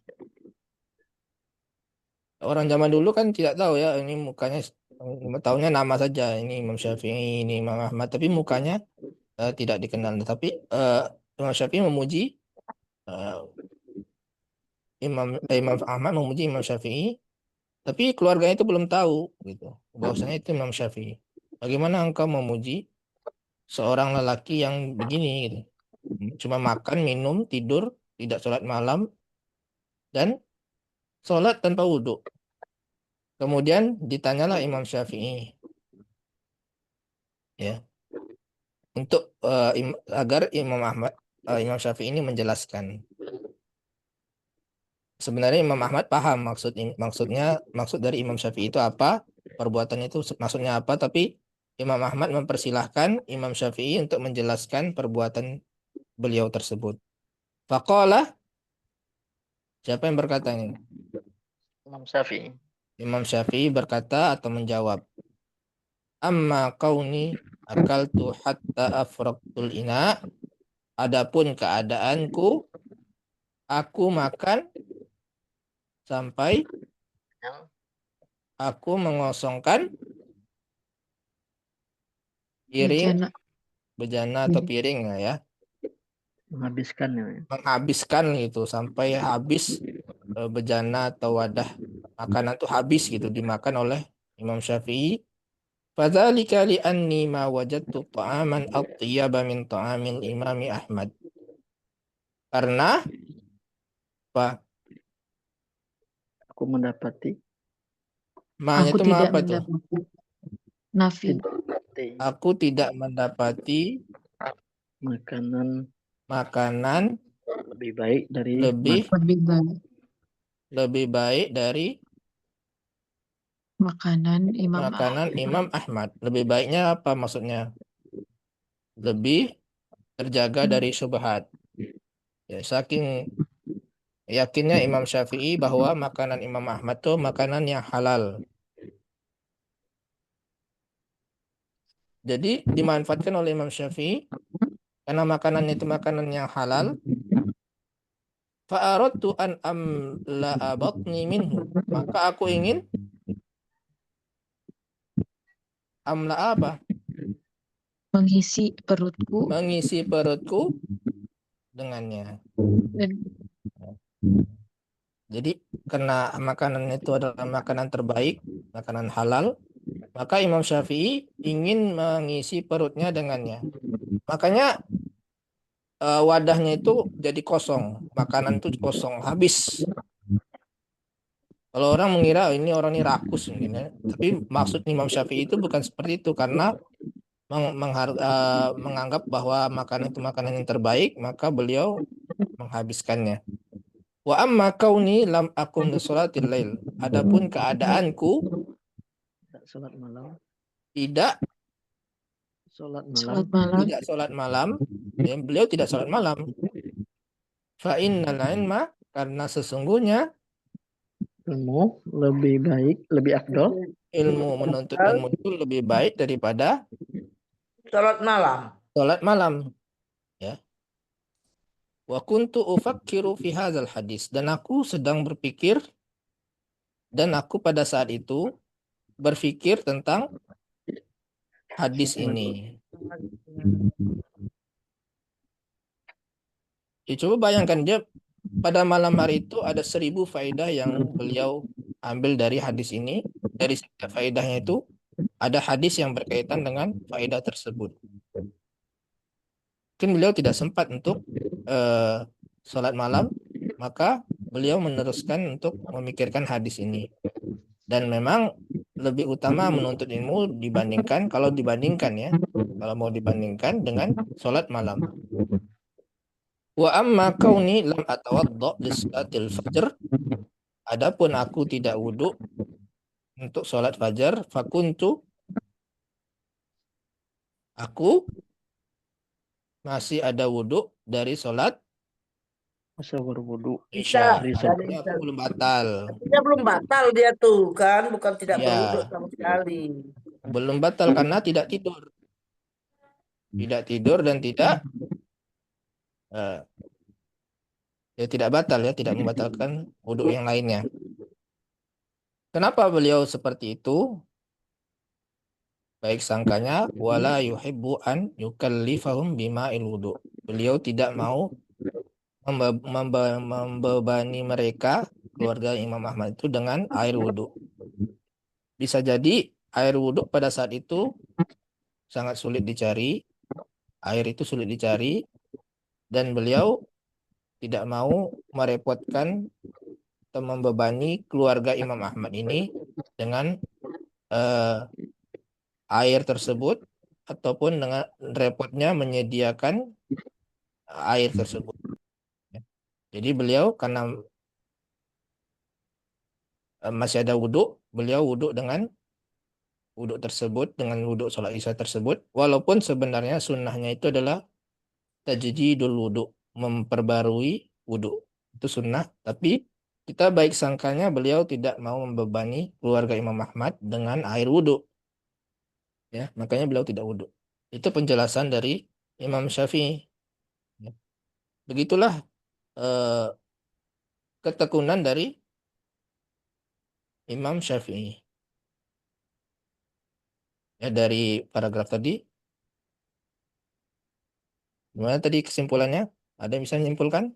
Orang zaman dulu kan tidak tahu ya, ini mukanya, tahunya nama saja, ini Imam Syafi'i, ini Imam Ahmad, tapi mukanya tidak dikenal. Tapi Imam Syafi'i memuji Imam Ahmad, memuji Imam Syafi'i, tapi keluarganya itu belum tahu gitu bahwasanya itu Imam Syafi'i. Bagaimana engkau memuji seorang lelaki yang begini gitu? Cuma makan, minum, tidur, tidak sholat malam, dan sholat tanpa wudhu. Kemudian ditanyalah Imam Syafi'i ya, untuk agar Imam Syafi'i ini menjelaskan. sebenarnya Imam Ahmad paham maksud dari Imam Syafi'i itu apa, perbuatan itu maksudnya apa, tapi Imam Ahmad mempersilahkan Imam Syafi'i untuk menjelaskan perbuatan beliau tersebut. Faqala, siapa yang berkata ini? Imam Syafi'i. Imam Syafi'i berkata atau menjawab, amma kauni akaltu hatta afraqtul ina, adapun keadaanku aku makan sampai Yang aku mengosongkan piring, Bejana. bejana atau piring ya, menghabiskan ya. menghabiskan gitu sampai habis bejana atau wadah makanan tuh habis gitu dimakan oleh Imam Syafi'i. Fadzalika li'anni ma wajadtu ta'aman atyaba min ta'amil Imami Ahmad. Karena apa? Aku mendapati Ma-nya Aku itu ma tidak apa tuh? mendapati. Nafi. Aku tidak mendapati makanan makanan lebih baik dari lebih Lebih baik dari makanan Imam makanan Ahmad. Imam Ahmad. Lebih baiknya apa maksudnya? Lebih terjaga dari syubhat. Ya, saking yakinnya Imam Syafi'i bahwa makanan Imam Ahmad itu makanan yang halal. Jadi dimanfaatkan oleh Imam Syafi'i karena makanan itu makanan yang halal. Fa'aradtu an amla'a batni minhu. Maka aku ingin amla apa? Mengisi perutku Mengisi perutku dengannya. dan Jadi karena makanan itu adalah makanan terbaik, makanan halal, maka Imam Syafi'i ingin mengisi perutnya dengannya. Makanya wadahnya itu jadi kosong, makanan itu kosong, habis. Kalau orang mengira ini orang ini rakus mungkin ya. Tapi maksud Imam Syafi'i itu bukan seperti itu karena menganggap bahwa makanan itu makanan yang terbaik, maka beliau menghabiskannya. Wa amma kauni lam akum li sholatil lail. Adapun keadaanku sholat malam, tidak sholat sholat malam malam. tidak sholat malam, ya, beliau tidak sholat malam. Fa innal ilma, karena sesungguhnya ilmu lebih baik, lebih afdol menuntut ilmu itu lebih baik daripada Sholat malam. sholat malam. Ya. Wa kuntu ufakkiru fi hadzal hadis, dan aku sedang berpikir dan aku pada saat itu berpikir tentang hadis ini. Ya, coba bayangkan dia pada malam hari itu ada 1000 faedah yang beliau ambil dari hadis ini. Dari setiap faedahnya itu ada hadis yang berkaitan dengan faedah tersebut. Mungkin beliau tidak sempat untuk sholat malam, maka beliau meneruskan untuk memikirkan hadis ini. Dan memang lebih utama menuntut ilmu kalau mau dibandingkan dengan sholat malam. Wa amma kauni lam atawadda li salatil fajr, adapun aku tidak wudhu untuk sholat fajar, fakuntu, aku masih ada wudhu dari sholat masa berwudu Isya. Isya. Artinya aku belum batal. Dia belum batal dia tuh kan, bukan tidak Ya. berwudu sama sekali. Belum batal karena tidak tidur. Tidak tidur dan tidak ya tidak batal ya, tidak membatalkan wudhu yang lainnya. Kenapa beliau seperti itu? Baik sangkanya wala yuhibbu an yukallifahum bima'il wudu. Beliau tidak mau membebani mereka, keluarga Imam Ahmad itu, dengan air wudhu. Bisa jadi air wudhu pada saat itu sangat sulit dicari, air itu sulit dicari, dan beliau tidak mau merepotkan atau membebani keluarga Imam Ahmad ini dengan air tersebut ataupun dengan repotnya menyediakan air tersebut. Jadi beliau karena masih ada wudhu, beliau wudhu dengan wudhu tersebut, dengan wudhu sholat isya tersebut, walaupun sebenarnya sunnahnya itu adalah tajdidul wudhu, memperbarui wudhu. Itu sunnah, tapi kita baik sangkanya beliau tidak mau membebani keluarga Imam Ahmad dengan air wudhu. Ya, makanya beliau tidak wudhu. Itu penjelasan dari Imam Syafi'i. Ya. Begitulah ketekunan dari Imam Syafi'i. Ya, dari paragraf tadi, gimana tadi kesimpulannya? Ada yang bisa menyimpulkan?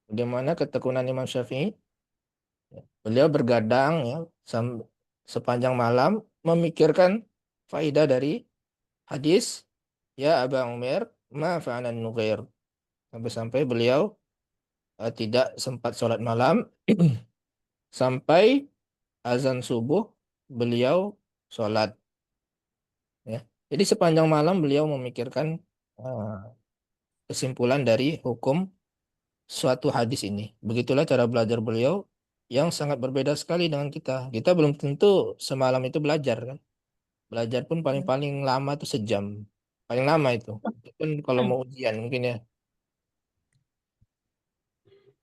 Bagaimana ketekunan Imam Syafi'i? Ya, beliau bergadang ya sepanjang malam memikirkan faidah dari hadis ya Aba Umar ma fa'alan nughair. Sampai-sampai beliau tidak sempat sholat malam sampai azan subuh beliau sholat. Ya. Jadi sepanjang malam beliau memikirkan kesimpulan dari hukum suatu hadis ini. Begitulah cara belajar beliau yang sangat berbeda sekali dengan kita. Kita belum tentu semalam itu belajar kan. Belajar pun paling-paling lama itu sejam. Paling lama itu. Itu pun kalau mau ujian mungkin ya.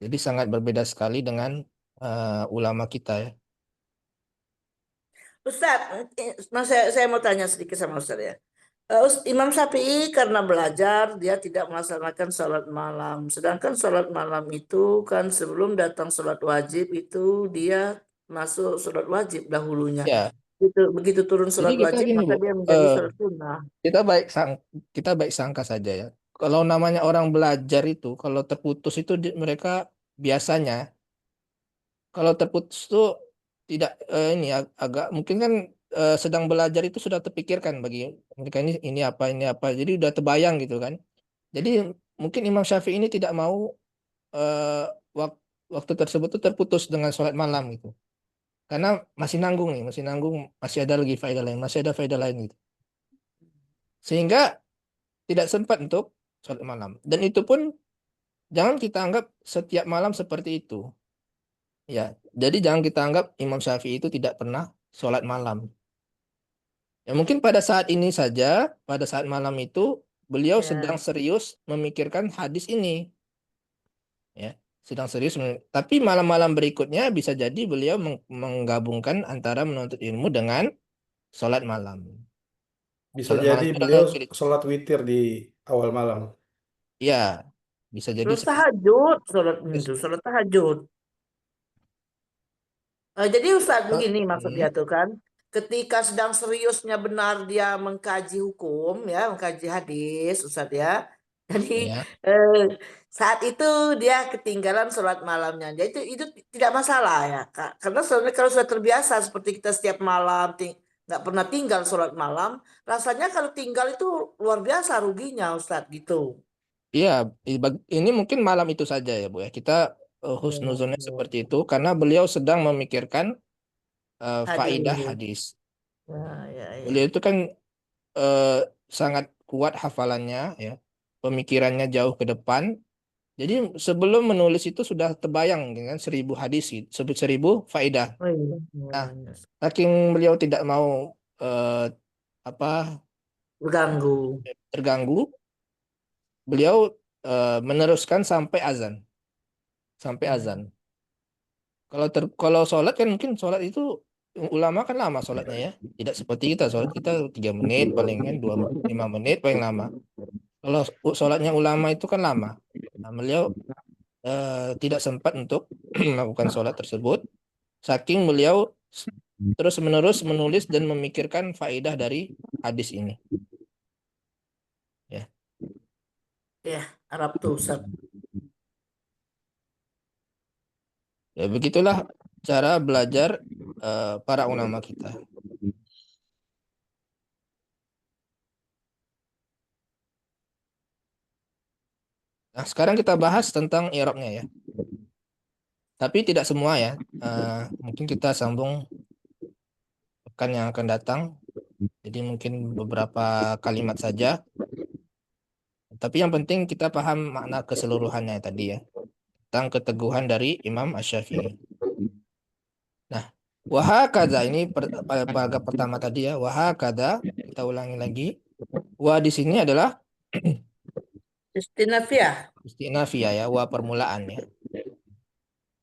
Jadi sangat berbeda sekali dengan ulama kita ya. Ustaz, saya mau tanya sedikit sama Ustaz ya. Imam Syafi'i karena belajar dia tidak melaksanakan sholat malam. Sedangkan sholat malam itu kan sebelum datang sholat wajib itu dia masuk sholat wajib dahulunya. Ya. Begitu turun Jadi sholat kita wajib gini, maka Bu. dia menjadi sholat sunnah. Kita baik sangka saja ya. Kalau namanya orang belajar itu, kalau terputus itu mereka biasanya kalau terputus itu tidak ini agak mungkin kan sedang belajar itu sudah terpikirkan bagi mereka ini apa. Jadi udah terbayang gitu kan. Jadi mungkin Imam Syafi'i ini tidak mau waktu tersebut itu terputus dengan sholat malam gitu. Karena masih nanggung, masih ada lagi faedah lain, masih ada faedah lain gitu. Sehingga tidak sempat untuk sholat malam. Dan itu pun jangan kita anggap setiap malam seperti itu. Ya, jadi jangan kita anggap Imam Syafi'i itu tidak pernah sholat malam. Ya mungkin pada saat ini saja, pada saat malam itu beliau sedang serius memikirkan hadis ini. Ya, sedang serius. Tapi malam-malam berikutnya bisa jadi beliau menggabungkan antara menuntut ilmu dengan sholat malam. Bisa Sholat jadi malam beliau sholat witir di awal malam. Iya, bisa jadi Sholat tahajud, sholat tahajud. Jadi Ustaz begini maksudnya tuh kan, ketika sedang seriusnya benar dia mengkaji hukum ya, mengkaji hadis Ustaz ya. Jadi saat itu dia ketinggalan sholat malamnya. Jadi itu tidak masalah ya, Kak. Karena sebenarnya kalau sudah terbiasa seperti kita setiap malam nggak pernah tinggal sholat malam, rasanya kalau tinggal itu luar biasa ruginya Ustaz gitu. Iya, ini mungkin malam itu saja ya Bu ya. Kita husnuzonnya seperti itu karena beliau sedang memikirkan faidah hadis. Beliau itu kan sangat kuat hafalannya ya, pemikirannya jauh ke depan. Jadi sebelum menulis itu sudah terbayang dengan 1000 hadis, 1000 faidah. Nah, saking beliau tidak mau terganggu, beliau meneruskan sampai azan. Kalau sholat kan mungkin sholat itu ulama kan lama sholatnya ya, tidak seperti kita sholat kita 3 menit paling kan 5 menit paling lama. Kalau sholatnya ulama itu kan lama. Nah, beliau tidak sempat untuk melakukan sholat tersebut, saking beliau terus menerus menulis dan memikirkan faedah dari hadis ini. Ya, Arab tuh Ustaz. Ya begitulah cara belajar para ulama kita. Nah, sekarang kita bahas tentang i'rabnya ya. Tapi tidak semua ya. Mungkin kita sambung pekan yang akan datang. Jadi mungkin beberapa kalimat saja. Tapi yang penting kita paham makna keseluruhannya tadi ya. tentang keteguhan dari Imam Asy-Syafi'i. Nah, wahakadha ini paragraf pertama tadi ya. Wahakadha, kita ulangi lagi. Wa di sini adalah Istinafiyah. istinafiyah ya, wa permulaan ya.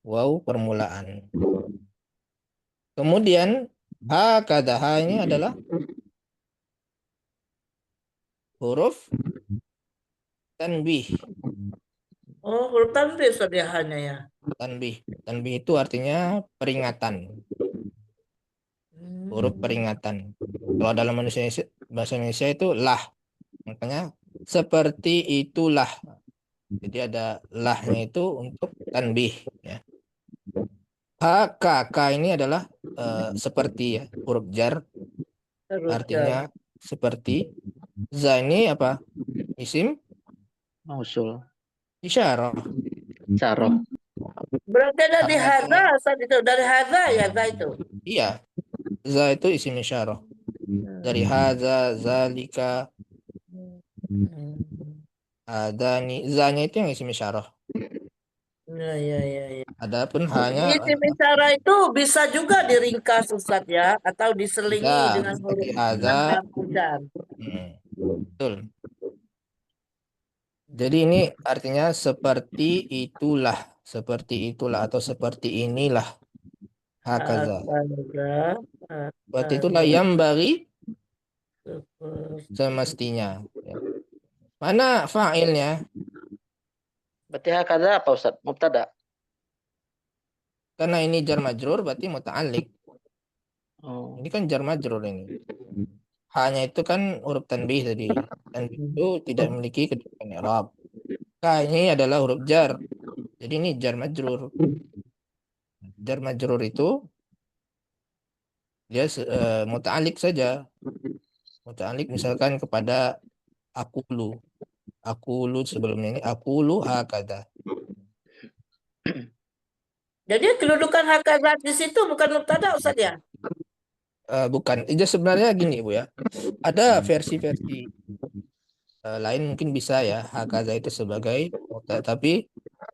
Waw permulaan. Kemudian hakadha, ha ini adalah huruf tanbih. Oh, huruf tanbih Ustaz ya hanya ya. Tanbih. Tanbih itu artinya peringatan. Huruf peringatan. Kalau dalam bahasa Indonesia itu lah. Makanya seperti itulah. Jadi ada lahnya itu untuk tanbih ya. K ini adalah seperti ya, huruf jar. Artinya seperti. Za ini apa? Isim Mausul. isyarah. Isyarah. Berarti ada di hadza Ustaz itu, dari hadza ya za itu. Iya. Za itu isim isyarah. Dari hadza, zalika, adani. Za-nya itu yang isim isyarah. Ya. Adapun hanya Isim isyarah itu bisa juga diringkas Ustaz ya, atau diselingi bisa, dengan huruf seperti hadza. jar. Betul. Jadi ini artinya seperti itulah atau seperti inilah. Hakaza. Berarti itulah yang bagi semestinya. Mana fa'ilnya? Berarti hakadha apa Ustaz? Mubtada. Karena ini jar majrur berarti muta'alliq. Oh. Ini kan jar majrur ini. Hanya itu kan huruf tanbih tadi. Tanbih itu tidak memiliki kedudukan i'rab. Ini adalah huruf jar. Jadi ini jar majrur. Jar majrur itu dia muta'alliq saja. Muta'alliq misalkan kepada aqulu. Aqulu sebelumnya ini aqulu hakadha. Jadi kedudukan hakadha di situ bukan mubtada Ustaz ya? Bukan. Itu sebenarnya gini Bu ya. Ada versi-versi lain mungkin bisa ya hakadha itu sebagai mubtada, tapi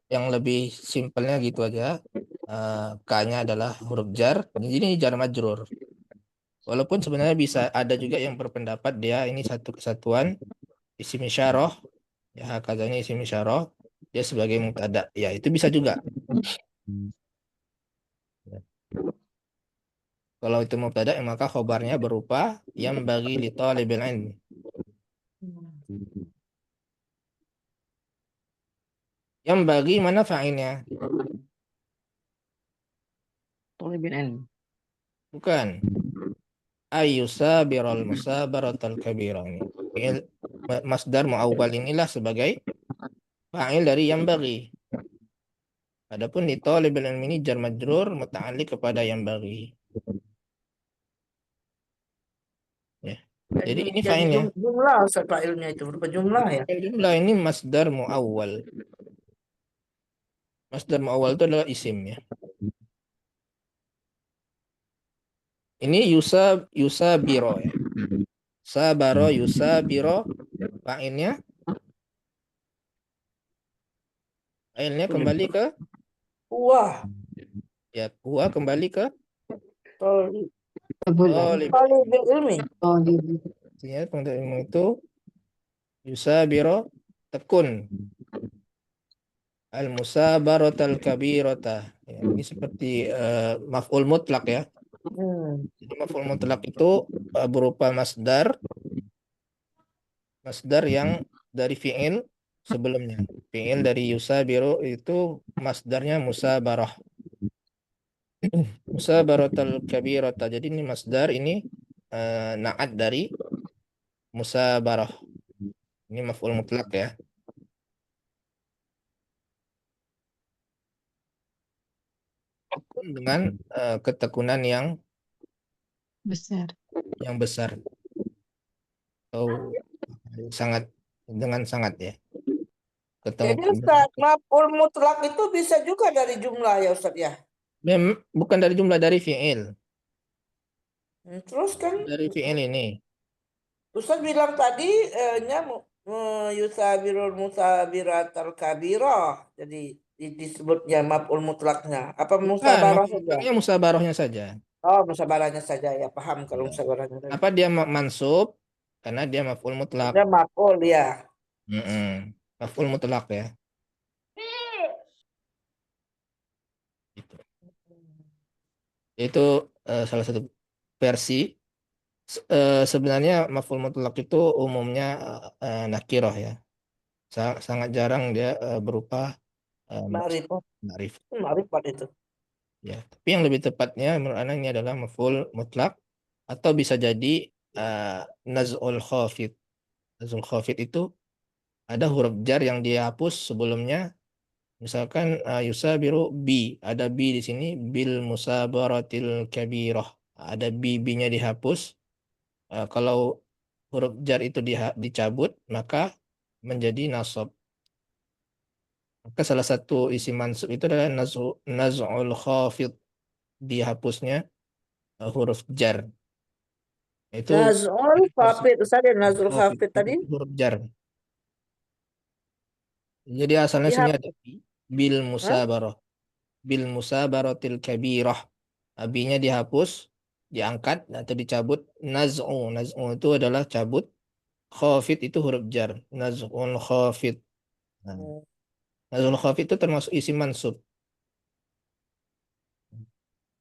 yang lebih simpelnya gitu aja. K-nya adalah huruf jar. Jadi ini jar majrur. Walaupun sebenarnya bisa ada juga yang berpendapat dia ini satu kesatuan isim isyarah. Ya hakadhanya isim isyarah, dia sebagai mubtada. Ya, itu bisa juga. Kalau itu mubtada maka khobarnya berupa yang bagi li talibil ilmi. Yang bagi mana fa'ilnya? Talibil ilmi. Bukan. Ayyusabiral musabaratal kabira. Masdar muawwal inilah sebagai fa'il dari yang bagi. Adapun li talibil ilmi ini jar majrur muta'alliq kepada yang bagi. Ya. Jadi ini fa'ilnya. Jumlah Ustaz fa'ilnya itu berupa jumlah ya. Jumlah ini masdar muawwal. Masdar muawwal itu adalah isim ya. Ini yusabiro ya. Sabaro yusabiro fa'ilnya. Fa'ilnya kembali ke Wah. ya, huwa kembali ke Talibul ilmi. Artinya penuntut ilmu itu yusabiro tekun al-musabaratal kabirata. Ya, ini seperti maf'ul mutlak ya. Jadi maf'ul mutlak itu berupa masdar yang dari fi'il sebelumnya. Fi'il dari yusabiru itu masdarnya musabarah. Musabaratal kabirata. Jadi ini masdar ini na'at dari musabarah. Ini maf'ul mutlak ya. Dengan ketekunan yang Besar. atau dengan sangat ya. Jadi Ustaz, maf'ul mutlak itu bisa juga dari jumlah ya Ustaz ya? Bukan dari jumlah, dari fi'il. Terus kan Dari fi'il ini. Ustaz bilang tadi yusabirul musabiratal kabirah. Jadi disebutnya maf'ul mutlaknya? Apa Bukan, musabarah maf'ul saja? mutlaknya musabarahnya saja. Oh, musabarahnya saja ya, paham kalau Ya. musabarahnya saja. Apa dia mansub? Karena dia maf'ul mutlak. Dia maf'ul ya. Maf'ul mutlak ya. Itu salah satu versi. Sebenarnya maf'ul mutlak itu umumnya nakiroh ya. Sangat jarang dia berupa Ma'rifat. ma'rifat. Ma'rifat itu. Ya, tapi yang lebih tepatnya menurut ana ini adalah maf'ul mutlak atau bisa jadi naz'ul khafid. Naz'ul khafid itu ada huruf jar yang dihapus sebelumnya. Misalkan yusabiru bi, ada bi di sini bil musabaratil kabirah. Ada bi-nya dihapus. Kalau huruf jar itu dicabut, maka menjadi nasab. Maka salah satu isi mansub itu adalah naz'ul khafid, dihapusnya huruf jar. Itu Naz'ul khafid. Ustaz ya, Naz'ul khafid, khafid tadi huruf jar. Jadi asalnya sini dihapus. ada bil musabarah. Bil musabaratil kabirah. Abinya dihapus, diangkat atau dicabut. Naz'u itu adalah cabut. Khafid itu huruf jar. Naz'ul khafid. Nah, naz'ul khafid itu termasuk isi mansub.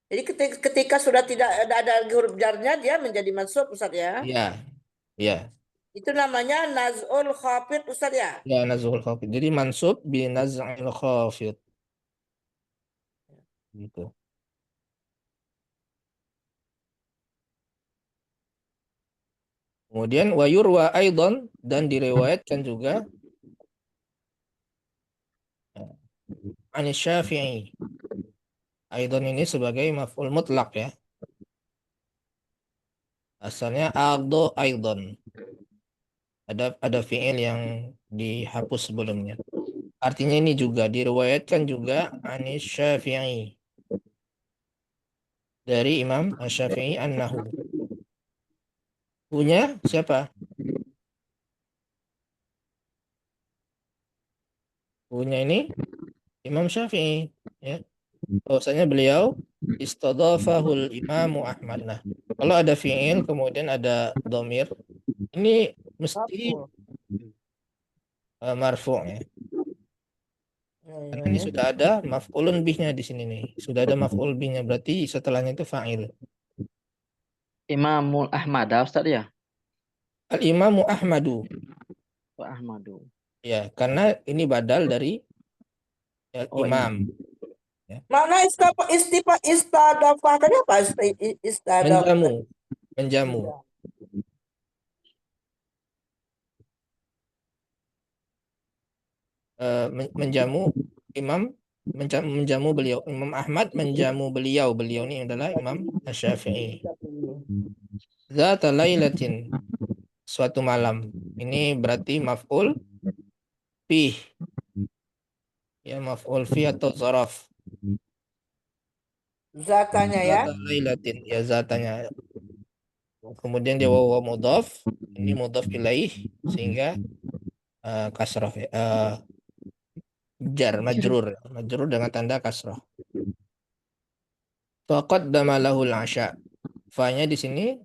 Jadi ketika sudah tidak ada huruf jarnya, dia menjadi mansub, Ustaz ya. Iya, iya. Itu namanya naz'ul khafid, Ustaz ya. Ya, naz'ul khafid. Jadi mansub bi naz'il khafid. Gitu. Kemudian wayurwa aidan, dan diriwayatkan juga Anis Syafi'i. Aidan ini sebagai maf'ul mutlak ya. Asalnya ardo aidan. Ada fi'il yang dihapus sebelumnya. Artinya ini juga diriwayatkan juga Anis Syafi'i. Dari Imam Syafi'i annahu. Punya siapa? Punya ini Imam Syafi'i ya. Bahwasanya beliau istadafahul Imamu Ahmad. Nah, kalau ada fi'il kemudian ada dhamir, ini mesti marfu' ya. Karena ini sudah ada maf'ulun bihnya di sini nih. Sudah ada maf'ul bihnya, berarti setelahnya itu fa'il. Imamul Ahmad, Ustaz ya? Al-Imamu Ahmadu. Wa Ahmadu. Ya, karena ini badal dari imam. Ya. Mana istadafah tadi apa? Istadafah. Menjamu. Menjamu imam, menjamu beliau. Imam Ahmad menjamu beliau. Beliau ini adalah Imam Asy-Syafi'i. Zata lailatin, suatu malam. Ini berarti maf'ul fi. Ya, maf'ul fi atau zaraf. Zatanya ya. Zata lailatin, ya zatanya. Kemudian dia wawa mudhaf, ini mudhaf ilaih sehingga kasrah jar majrur dengan tanda kasrah. Faqaddama lahul asya. Fa-nya di sini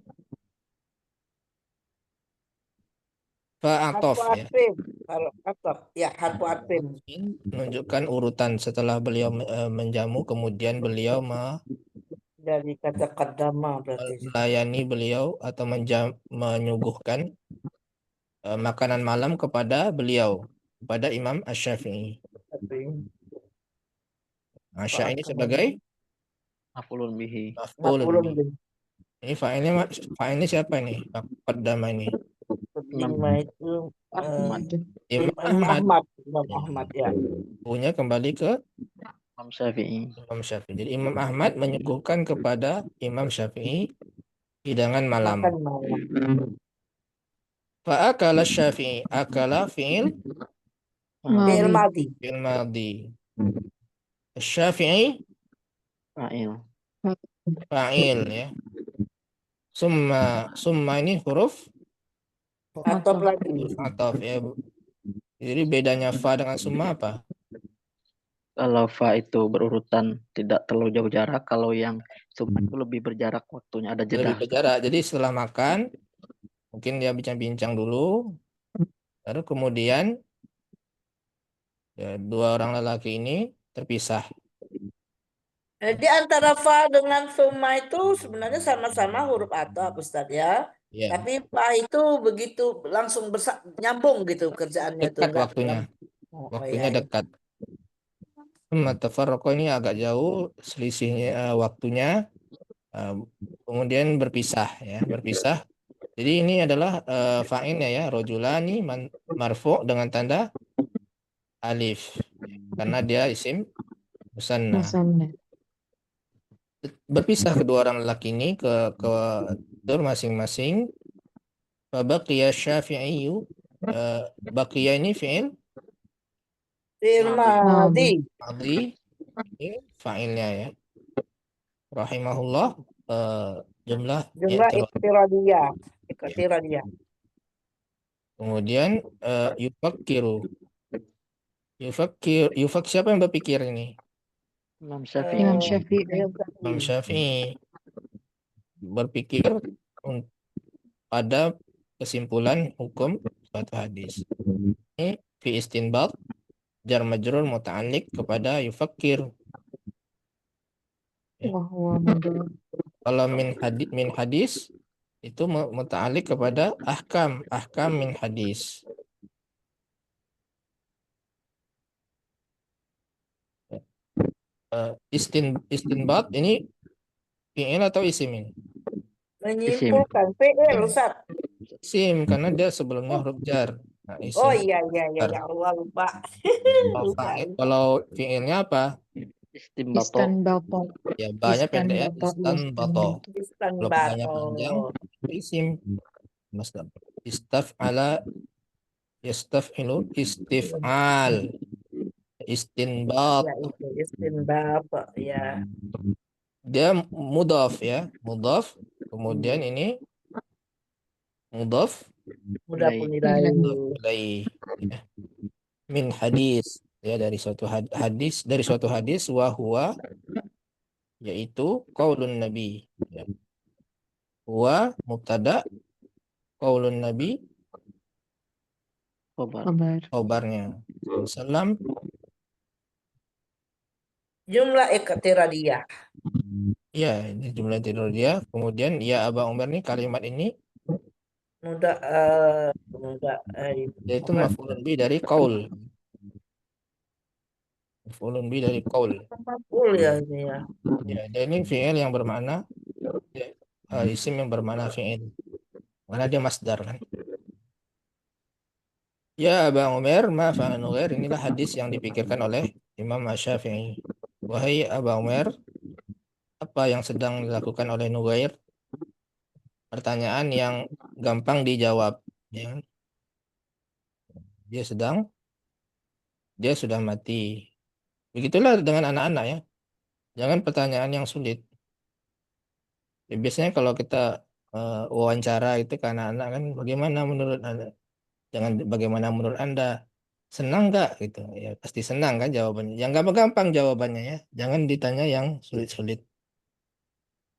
fa'atof ya. Ya, harfu atfin. Menunjukkan urutan setelah beliau menjamu, kemudian beliau Dari kata qaddama berarti. melayani beliau atau menyuguhkan makanan malam kepada beliau, kepada Imam Asy-Syafi'i. Asya ini sebagai maf'ulun bihi. maf'ulun bihi. Ini fa'ilnya siapa ini? Qaddama ini. Imam itu Ahmad. Imam Ahmad ya. Punya kembali ke Imam Syafi'i. Imam Syafi'i. Jadi Imam Ahmad menyuguhkan kepada Imam Syafi'i hidangan malam. Fa'akala Syafi'i. Akala fi'il Fi'il madhi. fi'il madhi. Syafi'i fa'il ya. Summa ini huruf Atop lagi. huruf ataf ya. Jadi bedanya fa dengan summa apa? Kalau fa itu berurutan tidak terlalu jauh jarak, kalau yang summa itu lebih berjarak waktunya, ada jeda. Lebih berjarak. Jadi setelah makan, mungkin dia bincang-bincang dulu, lalu kemudian ya, dua orang lelaki ini terpisah. Jadi antara fa dengan summa itu sebenarnya sama-sama huruf ataf, Ustaz ya. Ya, Tapi fa itu begitu langsung nyambung gitu kerjaannya tuh, dekat enggak waktunya. Oh, Waktunya iya, iya. dekat. Tafarraqo ini agak jauh selisihnya waktunya, kemudian berpisah ya, berpisah. Jadi ini adalah fa'ilnya ya, rojulani marfu' dengan tanda alif karena dia isim musanna. Musanna. Berpisah kedua orang lelaki ini ke tur masing-masing. Baqiya Syafi'i, baqiya ini fi'il Fi'il Madi. madhi. ini fa'ilnya ya. Rahimahullah, jumlah Jumlah i'tiradiyah. iktiradiyah. Kemudian yufakkiru. Siapa yang berpikir ini? Imam Syafi'i. Imam Syafi'i. Imam Syafi'i berpikir pada kesimpulan hukum suatu hadis. Ini fi istinbat jar majrur muta'alliq kepada yufakkir. Ya. Kalau min hadis itu muta'alliq kepada ahkam min hadis. Istinbat ini fi'il atau isim ini? Menyimpulkan fi'il, Ustaz. Isim karena dia sebelumnya huruf jar. Nah, isim. Oh iya ya Allah lupa. Kalau fi'ilnya apa? Istanbato. Ya banyak pendek ya, istanbato. Kalau banyak panjang isim. Istaf'ala yastaf'ilu istif'al istinbat. Ya itu istinbat ya. Dia mudhaf ya, mudhaf. Kemudian ini mudhaf ilaih ya. Min hadis ya, dari suatu hadis wa huwa yaitu qaulun nabi ya. Wa mubtada, qaulun nabi khabarnya. Salam Jumlah iktiradiyah. ya, ini jumlah dia. Kemudian ya Aba Umar nih, kalimat ini mudah yaitu maf'ulun bi dari qaul. Maf'ulun bi dari qaul. Ya ini ya. Ya, dan ini fi'il yang bermakna isim yang bermakna fi'il. Karena dia masdar kan. Ya Aba Umar, ma fa'ala Nughair, inilah hadis yang dipikirkan oleh Imam Syafi'i. Wahai Aba Umar, apa yang sedang dilakukan oleh Nughair? Pertanyaan yang gampang dijawab. Ya. Dia sudah mati. Begitulah dengan anak-anak ya. Jangan pertanyaan yang sulit. Ya, biasanya kalau kita wawancara itu ke anak-anak kan, bagaimana menurut Anda? Jangan bagaimana menurut Anda? Senang nggak gitu? Ya pasti senang kan jawabannya. Yang gampang-gampang jawabannya ya. Jangan ditanya yang sulit-sulit.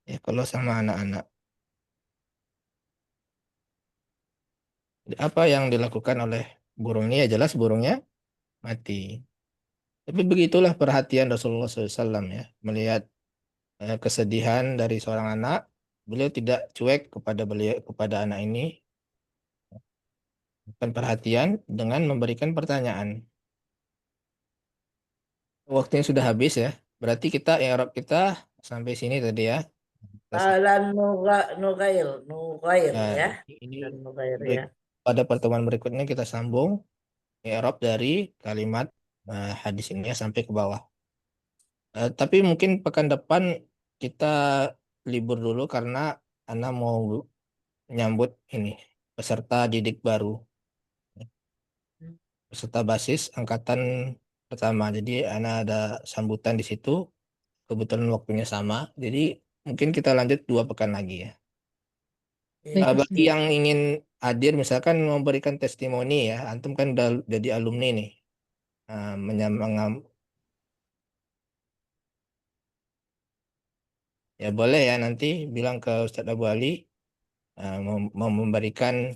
Ya kalau sama anak-anak. Apa yang dilakukan oleh burung ini? Ya jelas burungnya mati. Tapi begitulah perhatian Rasulullah SAW ya. Melihat kesedihan dari seorang anak, beliau tidak cuek kepada anak ini. Bukan perhatian dengan memberikan pertanyaan. Waktunya sudah habis ya. Berarti i'rab kita sampai sini tadi ya. Nughair ya. Ini Nughair ya. pada pertemuan berikutnya kita sambung i'rab dari kalimat hadis ini ya, sampai ke bawah. Tapi mungkin pekan depan kita libur dulu karena Ana mau nyambut ini peserta didik baru. Peserta basis angkatan pertama. Jadi Ana ada sambutan di situ. Kebetulan waktunya sama. Jadi mungkin kita lanjut 2 pekan lagi ya. Bagi yang ingin hadir misalkan memberikan testimoni ya, antum kan udah jadi alumni nih, Ya boleh ya, nanti bilang ke Ustadz Abu Ali mau memberikan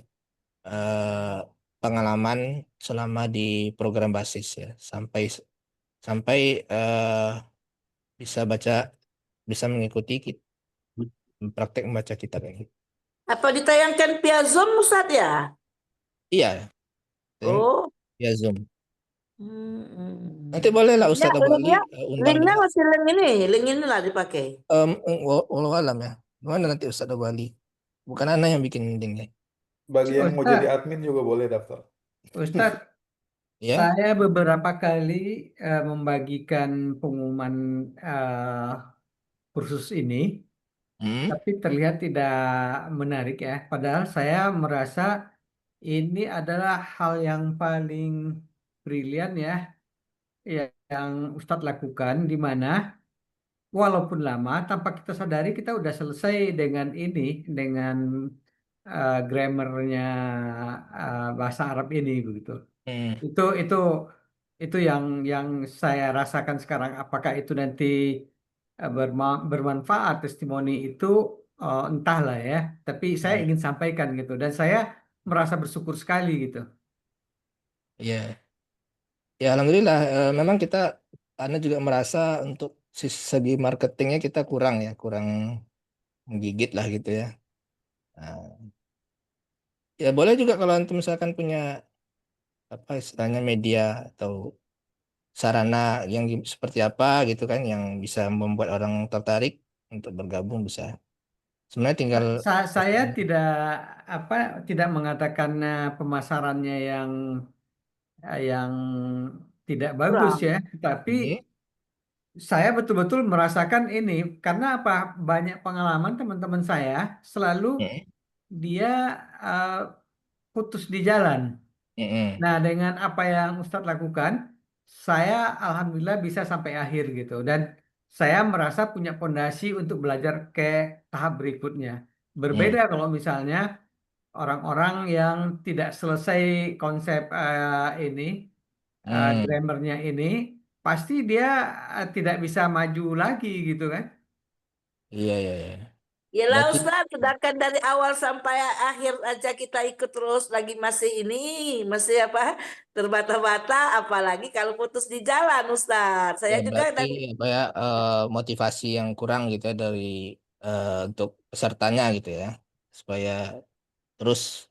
pengalaman selama di program basis ya, sampai bisa mengikuti praktek membaca kitab ini. Apa ditayangkan via Zoom Ustadz ya? Iya, Oh. via Zoom. Nanti boleh lah Ustadz Abu Ali undang Linknya juga. masih link ini lah dipakai. Walau alam ya. Gimana nanti Ustadz Abu Ali? Bukan Ana yang bikin linknya. Bagi yang mau Ustadz. jadi admin juga boleh daftar. Ustadz, Ya. saya beberapa kali membagikan pengumuman kursus ini, tapi terlihat tidak menarik ya. Padahal saya merasa ini adalah hal yang paling brilian ya, yang Ustadz lakukan, di mana walaupun lama, tanpa kita sadari kita udah selesai dengan ini, dengan grammarnya bahasa Arab ini begitu. Itu yang saya rasakan sekarang. Apakah itu nanti bermanfaat testimoni itu entahlah ya. Tapi saya ingin sampaikan gitu, dan saya merasa bersyukur sekali gitu. Iya. Ya alhamdulillah, memang Ana juga merasa untuk segi marketingnya kita kurang menggigit lah gitu ya. Ya boleh juga kalau antum misalkan punya apa istilahnya media atau sarana yang seperti apa gitu kan, yang bisa membuat orang tertarik untuk bergabung bisa. Sebenarnya tinggal Saya tidak mengatakan pemasarannya yang tidak bagus ya, tapi saya betul-betul merasakan ini karena apa? Banyak pengalaman teman-teman saya selalu dia putus di jalan. Nah, dengan apa yang Ustadz lakukan, saya alhamdulillah bisa sampai akhir gitu, dan saya merasa punya fondasi untuk belajar ke tahap berikutnya. Berbeda kalau misalnya orang-orang yang tidak selesai konsep ini, grammarnya ini, pasti dia tidak bisa maju lagi gitu kan. Iya. Yalah Berarti Ustaz, sedangkan dari awal sampai akhir aja kita ikut terus lagi masih apa terbata-bata, apalagi kalau putus di jalan Ustaz. Saya ya juga berarti dari apa ya, motivasi yang kurang gitu ya dari untuk pesertanya gitu ya, supaya terus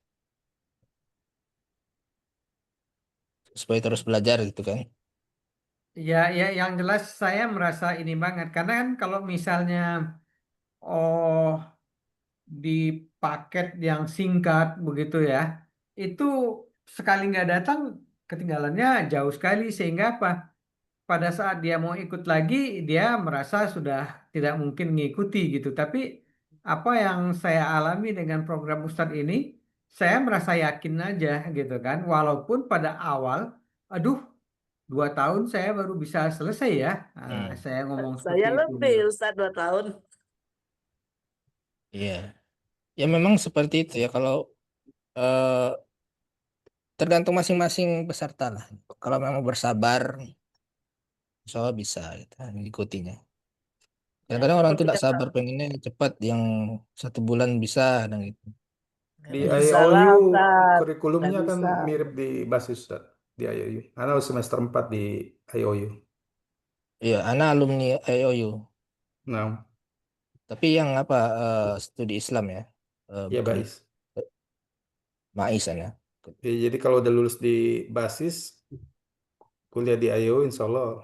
belajar gitu kan. Ya, yang jelas saya merasa ini banget karena kan kalau misalnya di paket yang singkat begitu ya, itu sekali nggak datang ketinggalannya jauh sekali, sehingga apa? Pada saat dia mau ikut lagi, dia merasa sudah tidak mungkin mengikuti gitu. Tapi apa yang saya alami dengan program Ustadz ini, saya merasa yakin aja gitu kan. Walaupun pada awal, aduh, 2 tahun saya baru bisa selesai ya. Nah, saya ngomong seperti saya itu lebih gitu. Ustaz 2 tahun. Iya. Ya memang seperti itu ya, kalau tergantung masing-masing peserta lah. Kalau memang bersabar, insya Allah bisa gitu, mengikutinya. Kadang-kadang orang seperti tuh tidak kata sabar, pengennya cepat, yang 1 bulan bisa dan gitu. Di bisa lah IOU Ustaz. Nggak kurikulumnya kan bisa. mirip di basis Ustaz, di IOU. Karena semester 4 di IOU. Iya, anak alumni IOU. Nah, Tapi yang apa studi Islam ya, ya bukan baik. MAIS ya. Ya, jadi kalau udah lulus di basis, kuliah di IOU insya Allah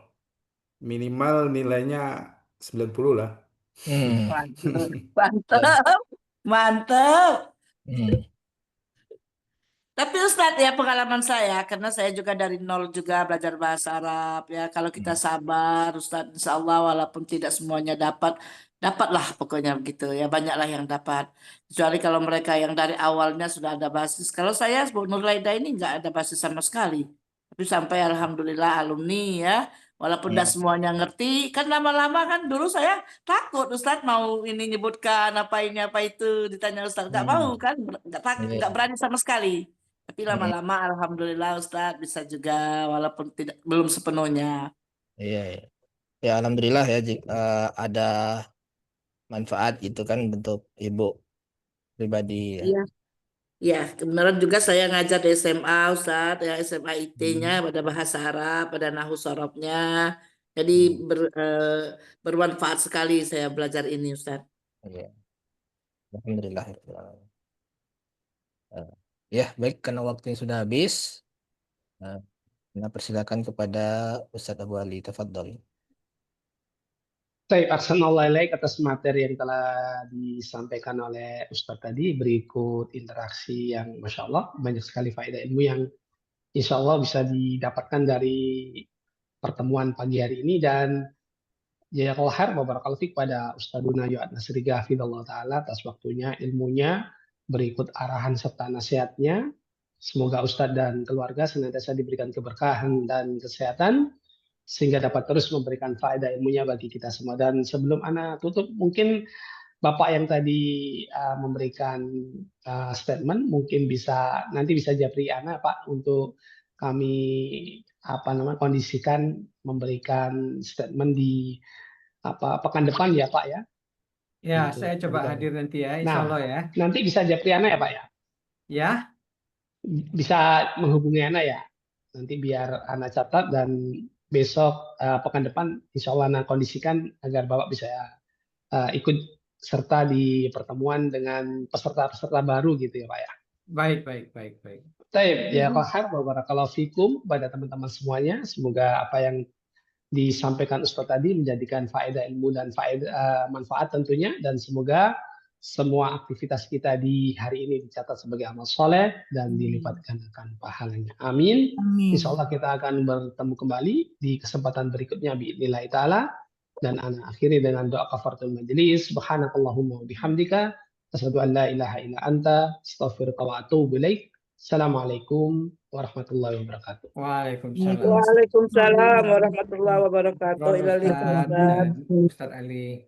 minimal nilainya 90 lah. Mantap. Tapi Ustadz ya, pengalaman saya, karena saya juga dari nol juga belajar bahasa Arab ya. Kalau kita sabar Ustadz, insya Allah walaupun tidak semuanya dapatlah pokoknya begitu ya. Banyaklah yang dapat. Kecuali kalau mereka yang dari awalnya sudah ada basis. Kalau saya Nur Laida ini nggak ada basis sama sekali. Tapi sampai alhamdulillah alumni ya. Walaupun tidak semuanya ngerti, kan lama-lama kan dulu saya takut Ustadz mau ini nyebutkan apa ini apa itu, ditanya Ustadz nggak mau kan, nggak berani sama sekali. Tapi lama-lama alhamdulillah Ustadz bisa juga walaupun belum sepenuhnya. Iya. Ya alhamdulillah ya, ada manfaat itu kan bentuk ibu pribadi ya. Iya. Ya, kebenaran juga saya ngajar di SMA, Ustadz, ya SMA IT-nya pada bahasa Arab, pada nahu sorobnya. Jadi bermanfaat sekali saya belajar ini, Ustadz. Iya. Alhamdulillah. Ya, baik, karena waktunya sudah habis. Nah, persilakan kepada Ustadz Abu Ali, tafadhol. Baik, ahsanallahu ilaik atas materi yang telah disampaikan oleh Ustadz tadi. Berikut interaksi yang Masya Allah, banyak sekali faedah ilmu yang Insya Allah bisa didapatkan dari pertemuan pagi hari ini. Dan jazakallahu khair wa barakallahu fiik pada Ustadzuna Yu'ad Nasri Hafidhullah Ta'ala atas waktunya, ilmunya, berikut arahan serta nasihatnya. Semoga Ustadz dan keluarga senantiasa diberikan keberkahan dan kesehatan sehingga dapat terus memberikan faedah ilmunya bagi kita semua. Dan sebelum Ana tutup, mungkin Bapak yang tadi memberikan statement mungkin nanti bisa japri Ana Pak untuk kami kondisikan memberikan statement di pekan depan ya Pak ya. Ya, Untuk saya coba hadir nanti ya, insya Allah ya. Nanti bisa japri Ana ya Pak ya. Ya. Bisa menghubungi Ana ya. Nanti biar Ana catat dan besok pekan depan insya Allah Ana kondisikan agar Bapak bisa ikut serta di pertemuan dengan peserta-peserta baru gitu ya Pak ya. Baik. Baik, ya barakallahu fikum pada teman-teman semuanya. Semoga apa yang disampaikan Ustadz tadi menjadikan faedah ilmu dan manfaat tentunya, dan semoga semua aktivitas kita di hari ini dicatat sebagai amal soleh dan dilipat gandakan pahalanya. Amin. Insya Allah kita akan bertemu kembali di kesempatan berikutnya biidznillah ta'ala. Dan ana akhiri dengan doa kafaratul majelis. Subhanakallahumma wa bihamdika asyhadu an la ilaha illa anta astaghfiruka wa atubu ilaik. Assalamualaikum warahmatullahi wabarakatuh. Waalaikumsalam. Waalaikumsalam warahmatullahi wabarakatuh. Ustadz Ali.